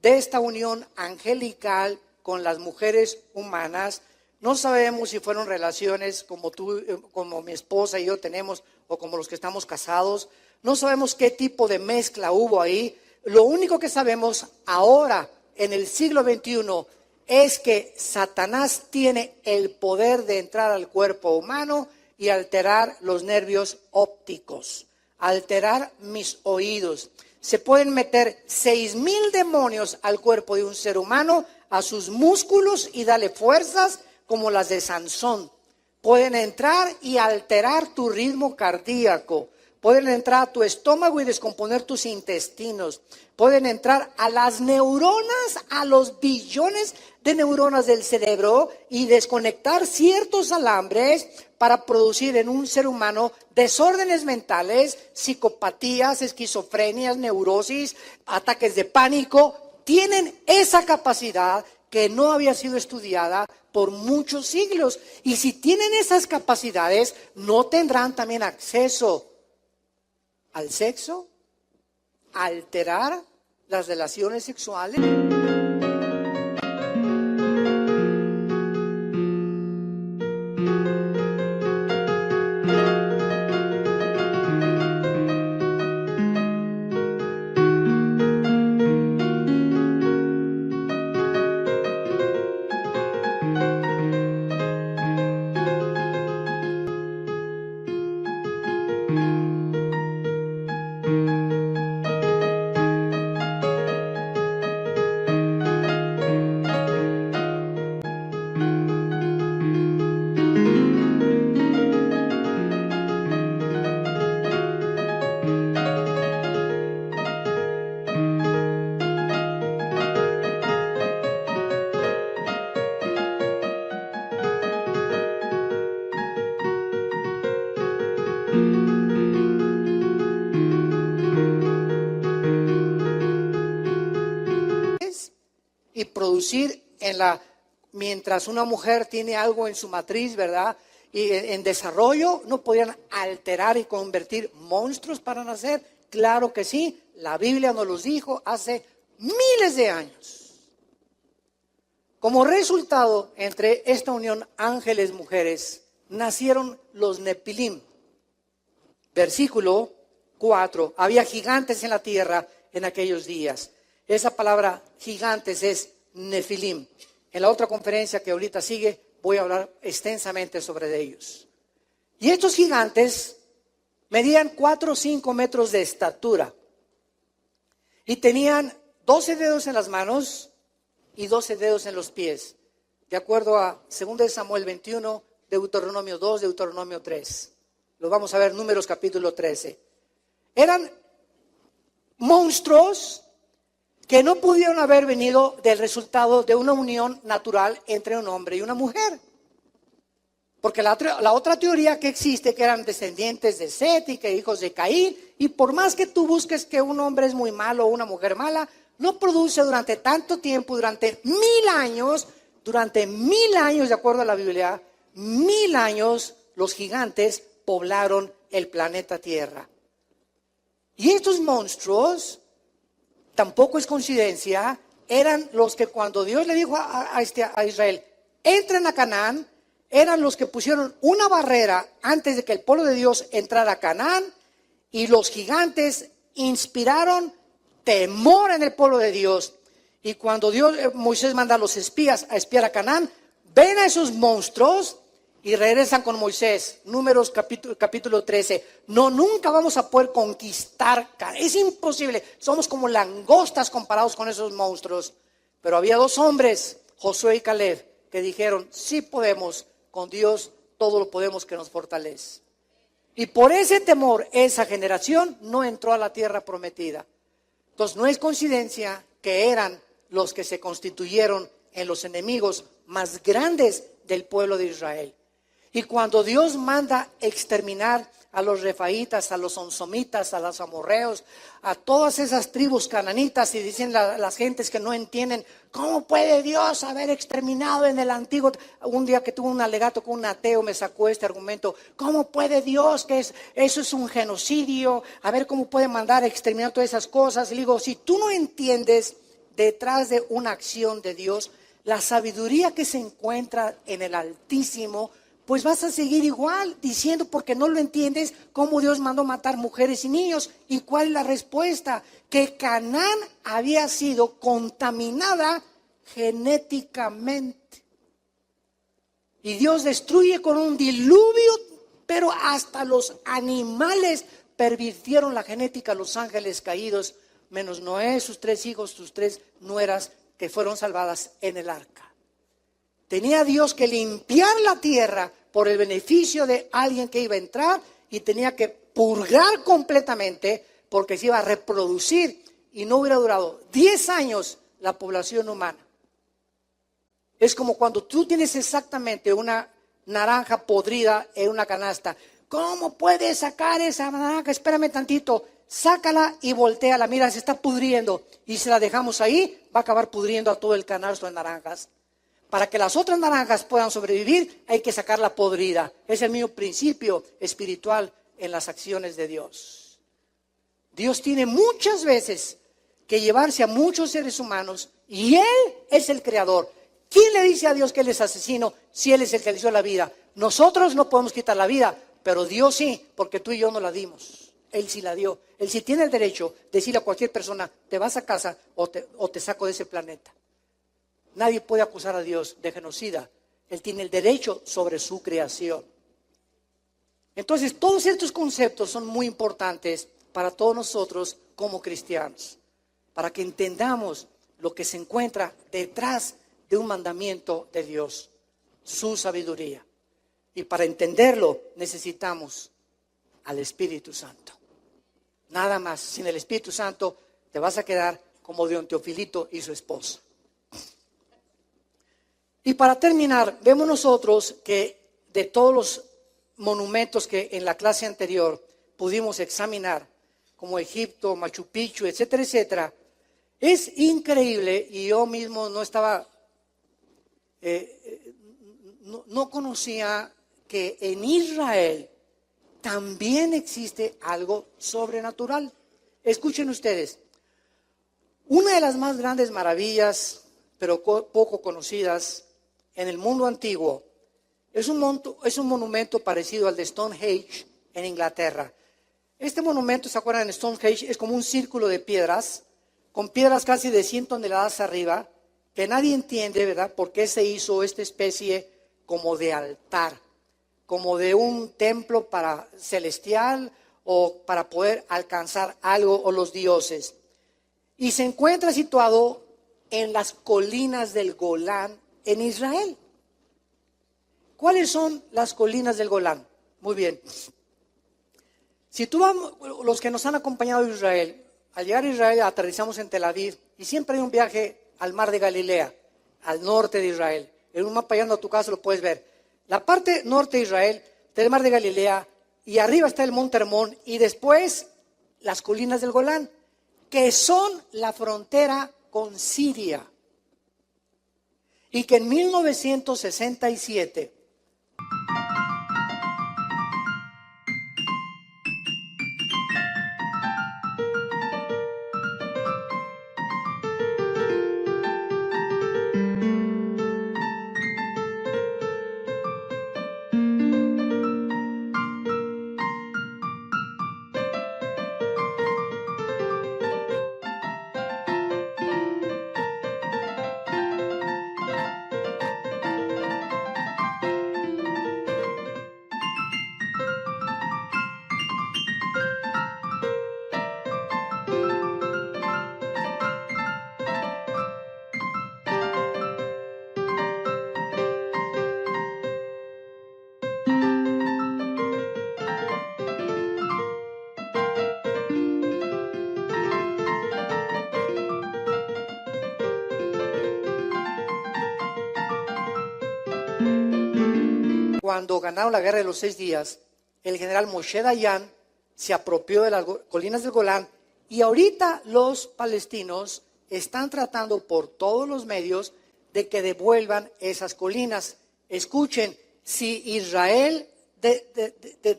de esta unión angelical con las mujeres humanas, no sabemos si fueron relaciones como tú, como mi esposa y yo tenemos, o como los que estamos casados. No sabemos qué tipo de mezcla hubo ahí. Lo único que sabemos ahora, en el siglo XXI, es que Satanás tiene el poder de entrar al cuerpo humano y alterar los nervios ópticos, alterar mis oídos. Se pueden meter 6,000 demonios al cuerpo de un ser humano, a sus músculos, y darle fuerzas como las de Sansón. Pueden entrar y alterar tu ritmo cardíaco. pueden entrar a tu estómago y descomponer tus intestinos, pueden entrar a las neuronas, a los billones de neuronas del cerebro y desconectar ciertos alambres para producir en un ser humano desórdenes mentales, psicopatías, esquizofrenias, neurosis, ataques de pánico. Tienen esa capacidad que no había sido estudiada por muchos siglos. Y si tienen esas capacidades, no tendrán también acceso al sexo, a alterar las relaciones sexuales. Y producir mientras una mujer tiene algo en su matriz, ¿verdad? Y en desarrollo, ¿no podían alterar y convertir monstruos para nacer? Claro que sí, la Biblia nos los dijo hace miles de años. Como resultado, entre esta unión ángeles-mujeres, nacieron los Nefilim. Versículo 4, había gigantes en la tierra en aquellos días. Esa palabra gigantes es Nefilim. En la otra conferencia que ahorita sigue voy a hablar extensamente sobre ellos. Y estos gigantes medían 4 o 5 metros de estatura. Y tenían 12 dedos en las manos y 12 dedos en los pies. De acuerdo a 2 Samuel 21, Deuteronomio 2, Deuteronomio 3. Lo vamos a ver, Números capítulo 13. Eran monstruos que no pudieron haber venido del resultado de una unión natural entre un hombre y una mujer. Porque la otra teoría que existe, que eran descendientes de Set y que hijos de Caín, y por más que tú busques que un hombre es muy malo o una mujer mala, no produce durante tanto tiempo, durante 1000 años, de acuerdo a la Biblia, 1000 años los gigantes poblaron el planeta Tierra. Y estos monstruos, tampoco es coincidencia, eran los que cuando Dios le dijo a Israel, entren a Canaán, eran los que pusieron una barrera antes de que el pueblo de Dios entrara a Canaán, y los gigantes inspiraron temor en el pueblo de Dios. Y cuando Moisés manda a los espías a espiar a Canaán, ven a esos monstruos y regresan con Moisés. Números capítulo 13. No, nunca vamos a poder conquistar Canaán. Es imposible. Somos como langostas comparados con esos monstruos. Pero había 2 hombres, Josué y Caleb, que dijeron, sí podemos, con Dios todo lo podemos que nos fortalece. Y por ese temor, esa generación no entró a la tierra prometida. Entonces no es coincidencia que eran los que se constituyeron en los enemigos más grandes del pueblo de Israel. Y cuando Dios manda exterminar a los refaítas, a los onsomitas, a los amorreos, a todas esas tribus cananitas, y dicen las gentes que no entienden, ¿cómo puede Dios haber exterminado en el antiguo? Un día que tuve un alegato con un ateo me sacó este argumento, ¿cómo puede Dios eso es un genocidio? A ver cómo puede mandar a exterminar todas esas cosas. Y le digo, si tú no entiendes detrás de una acción de Dios, la sabiduría que se encuentra en el Altísimo, pues vas a seguir igual diciendo, porque no lo entiendes, cómo Dios mandó matar mujeres y niños. ¿Y cuál es la respuesta? Que Canaán había sido contaminada genéticamente. Y Dios destruye con un diluvio, pero hasta los animales pervirtieron la genética, los ángeles caídos, menos Noé, sus 3 hijos, sus 3 nueras, que fueron salvadas en el arca. Tenía Dios que limpiar la tierra por el beneficio de alguien que iba a entrar, y tenía que purgar completamente porque se iba a reproducir y no hubiera durado 10 años la población humana. Es como cuando tú tienes exactamente una naranja podrida en una canasta. ¿Cómo puedes sacar esa naranja? Espérame tantito. Sácala y voltéala. Mira, se está pudriendo. Y si la dejamos ahí, va a acabar pudriendo a todo el canasto de naranjas. Para que las otras naranjas puedan sobrevivir, hay que sacarla podrida. Es el mismo principio espiritual en las acciones de Dios. Dios tiene muchas veces que llevarse a muchos seres humanos y Él es el creador. ¿Quién le dice a Dios que Él es asesino si Él es el que le dio la vida? Nosotros no podemos quitar la vida, pero Dios sí, porque tú y yo no la dimos. Él sí la dio. Él sí tiene el derecho de decirle a cualquier persona, te vas a casa o te saco de ese planeta. Nadie puede acusar a Dios de genocida. Él tiene el derecho sobre su creación. Entonces, todos estos conceptos son muy importantes para todos nosotros como cristianos, para que entendamos lo que se encuentra detrás de un mandamiento de Dios, su sabiduría. Y para entenderlo necesitamos al Espíritu Santo. Nada más, sin el Espíritu Santo te vas a quedar como Don Teofilito y su esposa. Y para terminar, vemos nosotros que de todos los monumentos que en la clase anterior pudimos examinar, como Egipto, Machu Picchu, etcétera, etcétera, es increíble, y yo mismo no estaba, no conocía que en Israel también existe algo sobrenatural. Escuchen ustedes, una de las más grandes maravillas, pero poco conocidas en el mundo antiguo, es un monumento parecido al de Stonehenge en Inglaterra. Este monumento, ¿se acuerdan? En Stonehenge es como un círculo de piedras, con piedras casi de 100 toneladas arriba, que nadie entiende, ¿verdad?, por qué se hizo esta especie como de altar, como de un templo para celestial o para poder alcanzar algo o los dioses. Y se encuentra situado en las colinas del Golán en Israel. ¿Cuáles son las colinas del Golán? Muy bien. Si tú vamos, los que nos han acompañado a Israel, al llegar a Israel aterrizamos en Tel Aviv y siempre hay un viaje al mar de Galilea, al norte de Israel. En un mapa llegando a tu casa lo puedes ver. La parte norte de Israel, del mar de Galilea, y arriba está el monte Hermón y después las colinas del Golán, que son la frontera con Siria. Y que en 1967 cuando ganaron la guerra de los 6 días, el general Moshe Dayan se apropió de las colinas del Golán y ahorita los palestinos están tratando por todos los medios de que devuelvan esas colinas. Escuchen, si Israel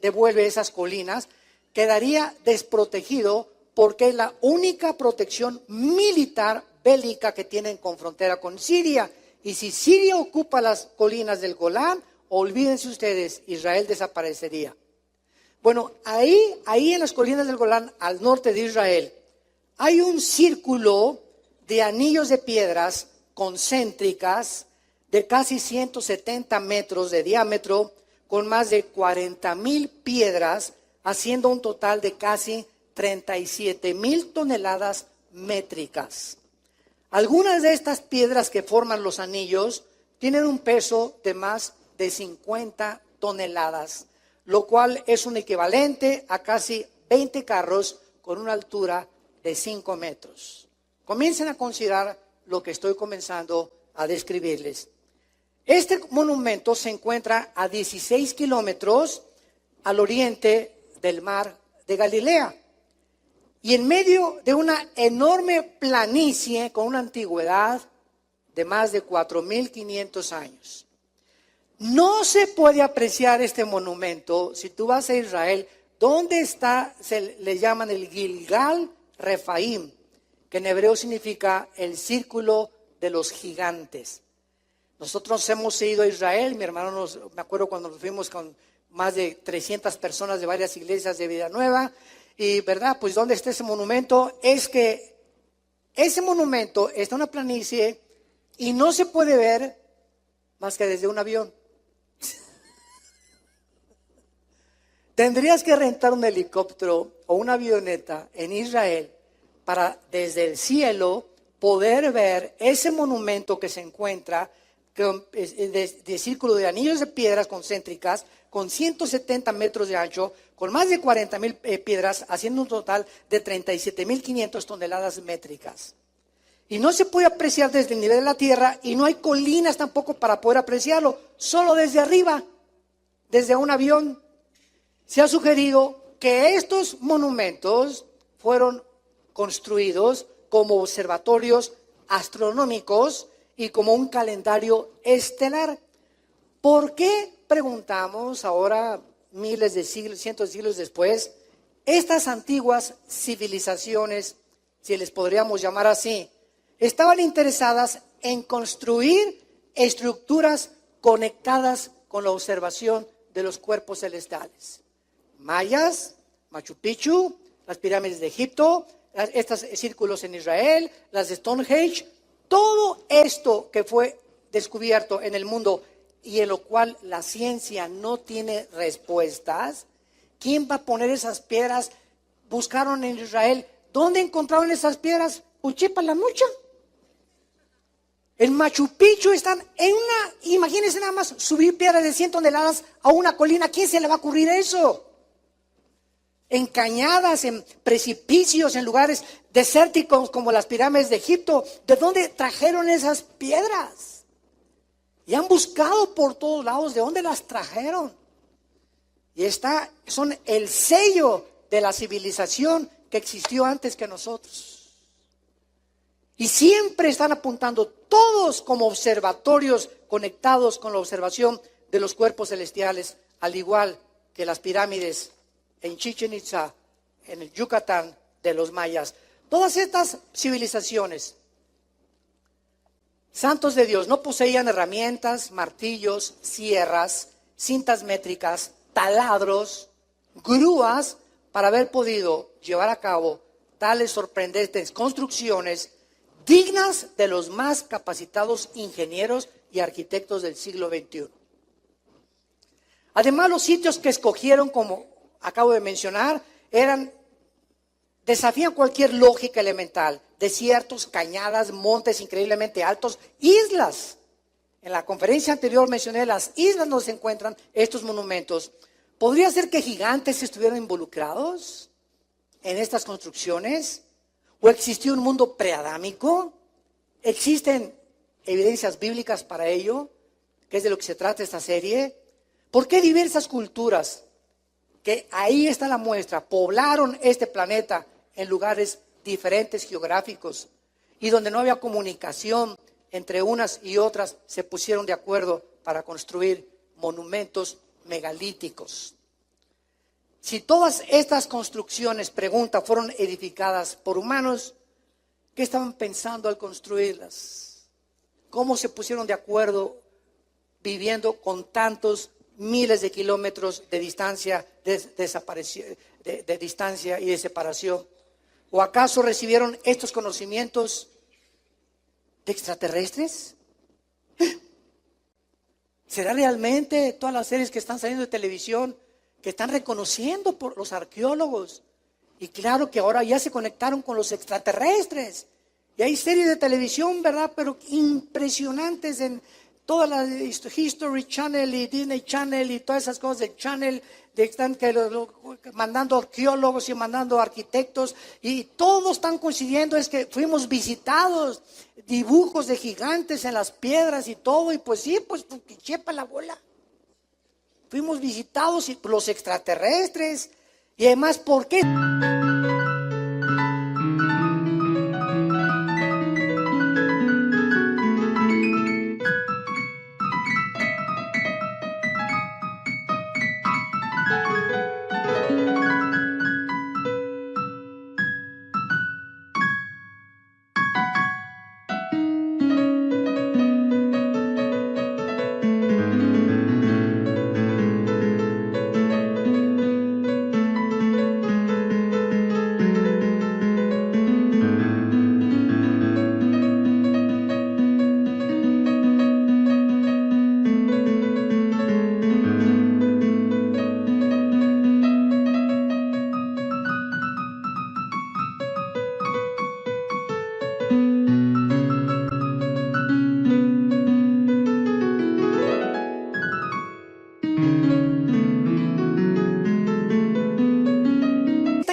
devuelve esas colinas, quedaría desprotegido porque es la única protección militar bélica que tienen con frontera con Siria. Y si Siria ocupa las colinas del Golán, olvídense ustedes, Israel desaparecería. Bueno, ahí en las colinas del Golán, al norte de Israel, hay un círculo de anillos de piedras concéntricas de casi 170 metros de diámetro, con más de 40,000 piedras, haciendo un total de casi 37,000 toneladas métricas. Algunas de estas piedras que forman los anillos tienen un peso de más de 50 toneladas, lo cual es un equivalente a casi 20 carros con una altura de 5 metros. Comiencen a considerar lo que estoy comenzando a describirles. Este monumento se encuentra a 16 kilómetros al oriente del mar de Galilea y en medio de una enorme planicie con una antigüedad de más de 4.500 años. No se puede apreciar este monumento si tú vas a Israel. ¿Dónde está? Le llaman el Gilgal Refaim, que en hebreo significa el círculo de los gigantes. Nosotros hemos ido a Israel, mi hermano, me acuerdo cuando nos fuimos con más de 300 personas de varias iglesias de Vida Nueva, y verdad, pues ¿dónde está ese monumento? Es que ese monumento está en una planicie y no se puede ver más que desde un avión. Tendrías que rentar un helicóptero o una avioneta en Israel para desde el cielo poder ver ese monumento que se encuentra de círculo de anillos de piedras concéntricas con 170 metros de ancho, con más de 40,000 piedras, haciendo un total de 37,500 toneladas métricas. Y no se puede apreciar desde el nivel de la tierra y no hay colinas tampoco para poder apreciarlo, solo desde arriba, desde un avión. Se ha sugerido que estos monumentos fueron construidos como observatorios astronómicos y como un calendario estelar. ¿Por qué, preguntamos ahora, miles de siglos, cientos de siglos después, estas antiguas civilizaciones, si les podríamos llamar así, estaban interesadas en construir estructuras conectadas con la observación de los cuerpos celestiales? Mayas, Machu Picchu, las pirámides de Egipto, estos círculos en Israel, las de Stonehenge, todo esto que fue descubierto en el mundo y en lo cual la ciencia no tiene respuestas. ¿Quién va a poner esas piedras? Buscaron en Israel. ¿Dónde encontraron esas piedras? Uchipa la mucha. En Machu Picchu están en una, imagínense nada más subir piedras de 100 toneladas a una colina. ¿Quién se le va a ocurrir eso? En cañadas, en precipicios, en lugares desérticos como las pirámides de Egipto. ¿De dónde trajeron esas piedras? Y han buscado por todos lados de dónde las trajeron. Y son el sello de la civilización que existió antes que nosotros. Y siempre están apuntando todos como observatorios conectados con la observación de los cuerpos celestiales, al igual que las pirámides en Chichén Itzá, en el Yucatán de los mayas. Todas estas civilizaciones, santos de Dios, no poseían herramientas, martillos, sierras, cintas métricas, taladros, grúas para haber podido llevar a cabo tales sorprendentes construcciones dignas de los más capacitados ingenieros y arquitectos del siglo XXI. Además, los sitios que escogieron, como acabo de mencionar, desafían cualquier lógica elemental. Desiertos, cañadas, montes increíblemente altos, islas. En la conferencia anterior mencioné las islas donde se encuentran estos monumentos. ¿Podría ser que gigantes estuvieran involucrados en estas construcciones? ¿O existió un mundo preadámico? ¿Existen evidencias bíblicas para ello? Que es de lo que se trata esta serie. ¿Por qué diversas culturas, que ahí está la muestra, poblaron este planeta en lugares diferentes geográficos y donde no había comunicación entre unas y otras, se pusieron de acuerdo para construir monumentos megalíticos? Si todas estas construcciones, pregunta, fueron edificadas por humanos, ¿qué estaban pensando al construirlas? ¿Cómo se pusieron de acuerdo viviendo con tantos miles de kilómetros de distancia, de distancia y de separación? ¿O acaso recibieron estos conocimientos de extraterrestres? ¿Será realmente todas las series que están saliendo de televisión, que están reconociendo por los arqueólogos? Y claro que ahora ya se conectaron con los extraterrestres. Y hay series de televisión, ¿verdad? Pero impresionantes en todas las History Channel y Disney Channel y todas esas cosas de Channel, están mandando arqueólogos y mandando arquitectos, y todos están coincidiendo, es que fuimos visitados, dibujos de gigantes en las piedras y todo, y pues sí, pues que chepa la bola. Fuimos visitados por los extraterrestres, y además, ¿por qué?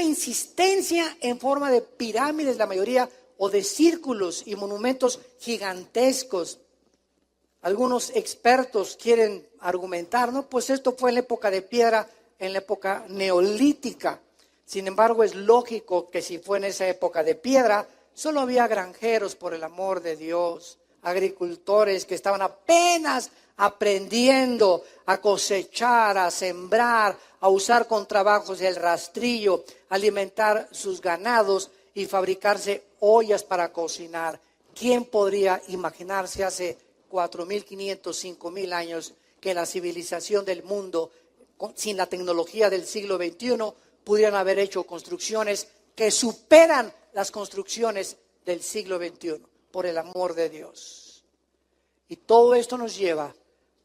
Insistencia en forma de pirámides, la mayoría, o de círculos y monumentos gigantescos. Algunos expertos quieren argumentar, no, pues esto fue en la época de piedra, en la época neolítica. Sin embargo, es lógico que si fue en esa época de piedra, solo había granjeros, por el amor de Dios, agricultores que estaban apenas aprendiendo a cosechar, a sembrar, a usar con trabajos el rastrillo, alimentar sus ganados y fabricarse ollas para cocinar. ¿Quién podría imaginarse hace 4,500, 5,000 años que la civilización del mundo, sin la tecnología del siglo XXI, pudieran haber hecho construcciones que superan las construcciones del siglo XXI, por el amor de Dios? Y todo esto nos lleva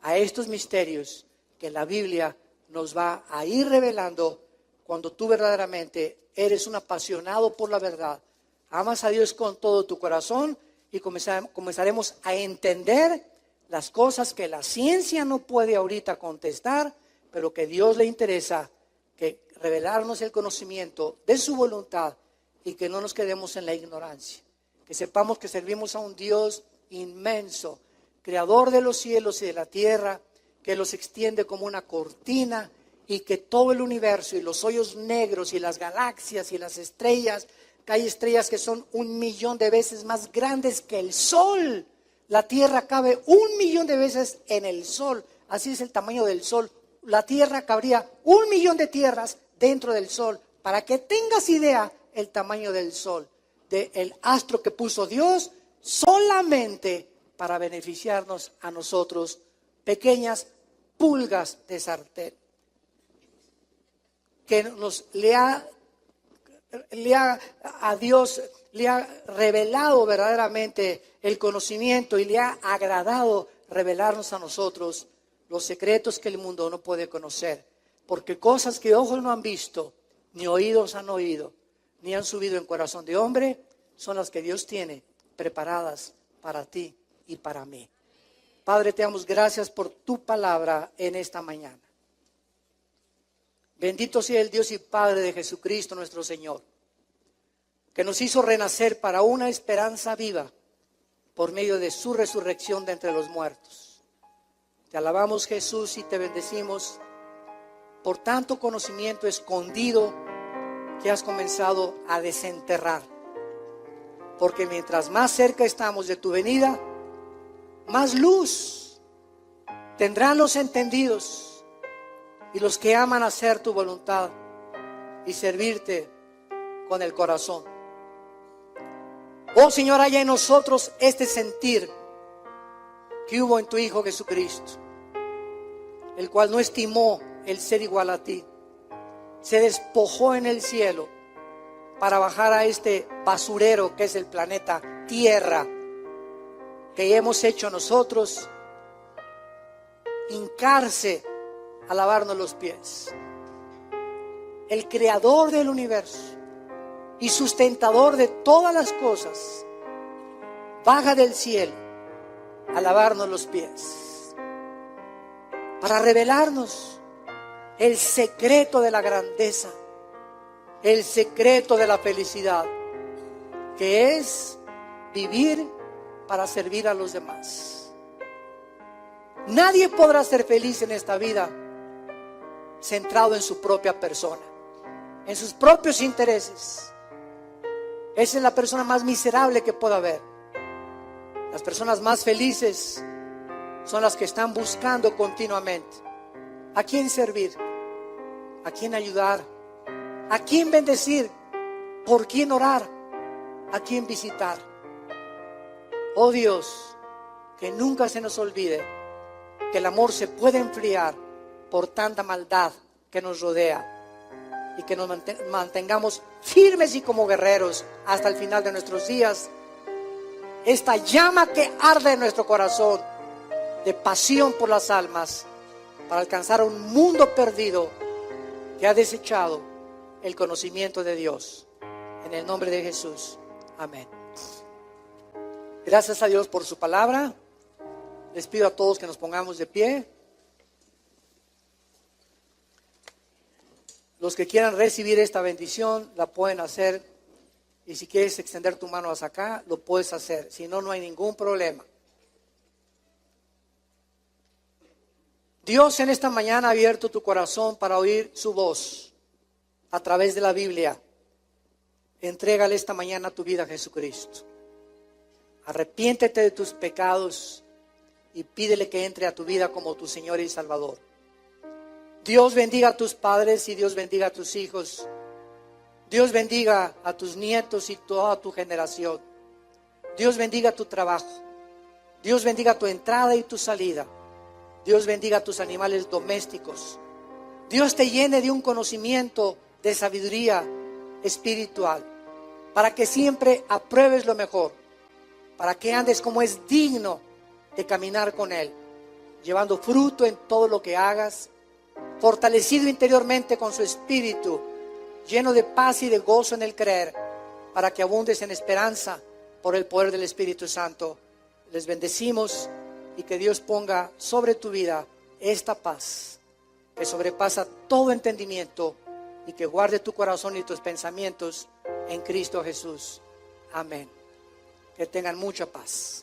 a estos misterios que la Biblia nos va a ir revelando cuando tú verdaderamente eres un apasionado por la verdad. Amas a Dios con todo tu corazón y comenzaremos a entender las cosas que la ciencia no puede ahorita contestar, pero que Dios le interesa que revelarnos el conocimiento de su voluntad y que no nos quedemos en la ignorancia. Que sepamos que servimos a un Dios inmenso, creador de los cielos y de la tierra, que los extiende como una cortina y que todo el universo y los hoyos negros y las galaxias y las estrellas, que hay estrellas que son 1,000,000 de veces más grandes que el sol. La tierra cabe 1,000,000 de veces en el sol, así es el tamaño del sol. La tierra cabría 1,000,000 de tierras dentro del sol, para que tengas idea el tamaño del sol, del astro que puso Dios solamente para beneficiarnos a nosotros, pequeñas pulgas de sartén, que a Dios le ha revelado verdaderamente el conocimiento y le ha agradado revelarnos a nosotros los secretos que el mundo no puede conocer, porque cosas que ojos no han visto, ni oídos han oído, ni han subido en corazón de hombre, son las que Dios tiene preparadas para ti y para mí. Padre, te damos gracias por tu palabra en esta mañana. Bendito sea el Dios y Padre de Jesucristo nuestro Señor, que nos hizo renacer para una esperanza viva por medio de su resurrección de entre los muertos. Te alabamos, Jesús, y te bendecimos por tanto conocimiento escondido que has comenzado a desenterrar. Porque mientras más cerca estamos de tu venida, más luz tendrán los entendidos y los que aman hacer tu voluntad y servirte con el corazón. Oh Señor, haya en nosotros este sentir que hubo en tu Hijo Jesucristo, el cual no estimó el ser igual a ti, se despojó en el cielo para bajar a este basurero que es el planeta Tierra, que hemos hecho nosotros, hincarse a lavarnos los pies. El creador del universo y sustentador de todas las cosas baja del cielo a lavarnos los pies, para revelarnos el secreto de la grandeza, el secreto de la felicidad, que es vivir para servir a los demás. Nadie podrá ser feliz en esta vida centrado en su propia persona, en sus propios intereses. Esa es la persona más miserable que pueda haber. Las personas más felices son las que están buscando continuamente a quién servir, a quién ayudar, a quién bendecir, por quién orar, a quién visitar. Oh Dios, que nunca se nos olvide que el amor se puede enfriar por tanta maldad que nos rodea, y que nos mantengamos firmes y como guerreros hasta el final de nuestros días. Esta llama que arde en nuestro corazón de pasión por las almas, para alcanzar un mundo perdido que ha desechado el conocimiento de Dios. En el nombre de Jesús, amén. Gracias a Dios por su palabra. Les pido a todos que nos pongamos de pie. Los que quieran recibir esta bendición la pueden hacer, y si quieres extender tu mano hacia acá, lo puedes hacer. Si no, no hay ningún problema. Dios en esta mañana ha abierto tu corazón para oír su voz a través de la Biblia. Entrégale esta mañana tu vida a Jesucristo. Arrepiéntete de tus pecados y pídele que entre a tu vida como tu Señor y Salvador. Dios bendiga a tus padres y Dios bendiga a tus hijos. Dios bendiga a tus nietos y toda tu generación. Dios bendiga tu trabajo. Dios bendiga tu entrada y tu salida. Dios bendiga a tus animales domésticos. Dios te llene de un conocimiento de sabiduría espiritual, para que siempre apruebes lo mejor, para que andes como es digno de caminar con Él, llevando fruto en todo lo que hagas, fortalecido interiormente con su espíritu, lleno de paz y de gozo en el creer, para que abundes en esperanza por el poder del Espíritu Santo. Les bendecimos, y que Dios ponga sobre tu vida esta paz que sobrepasa todo entendimiento, y que guarde tu corazón y tus pensamientos en Cristo Jesús. Amén. Que tengan mucha paz.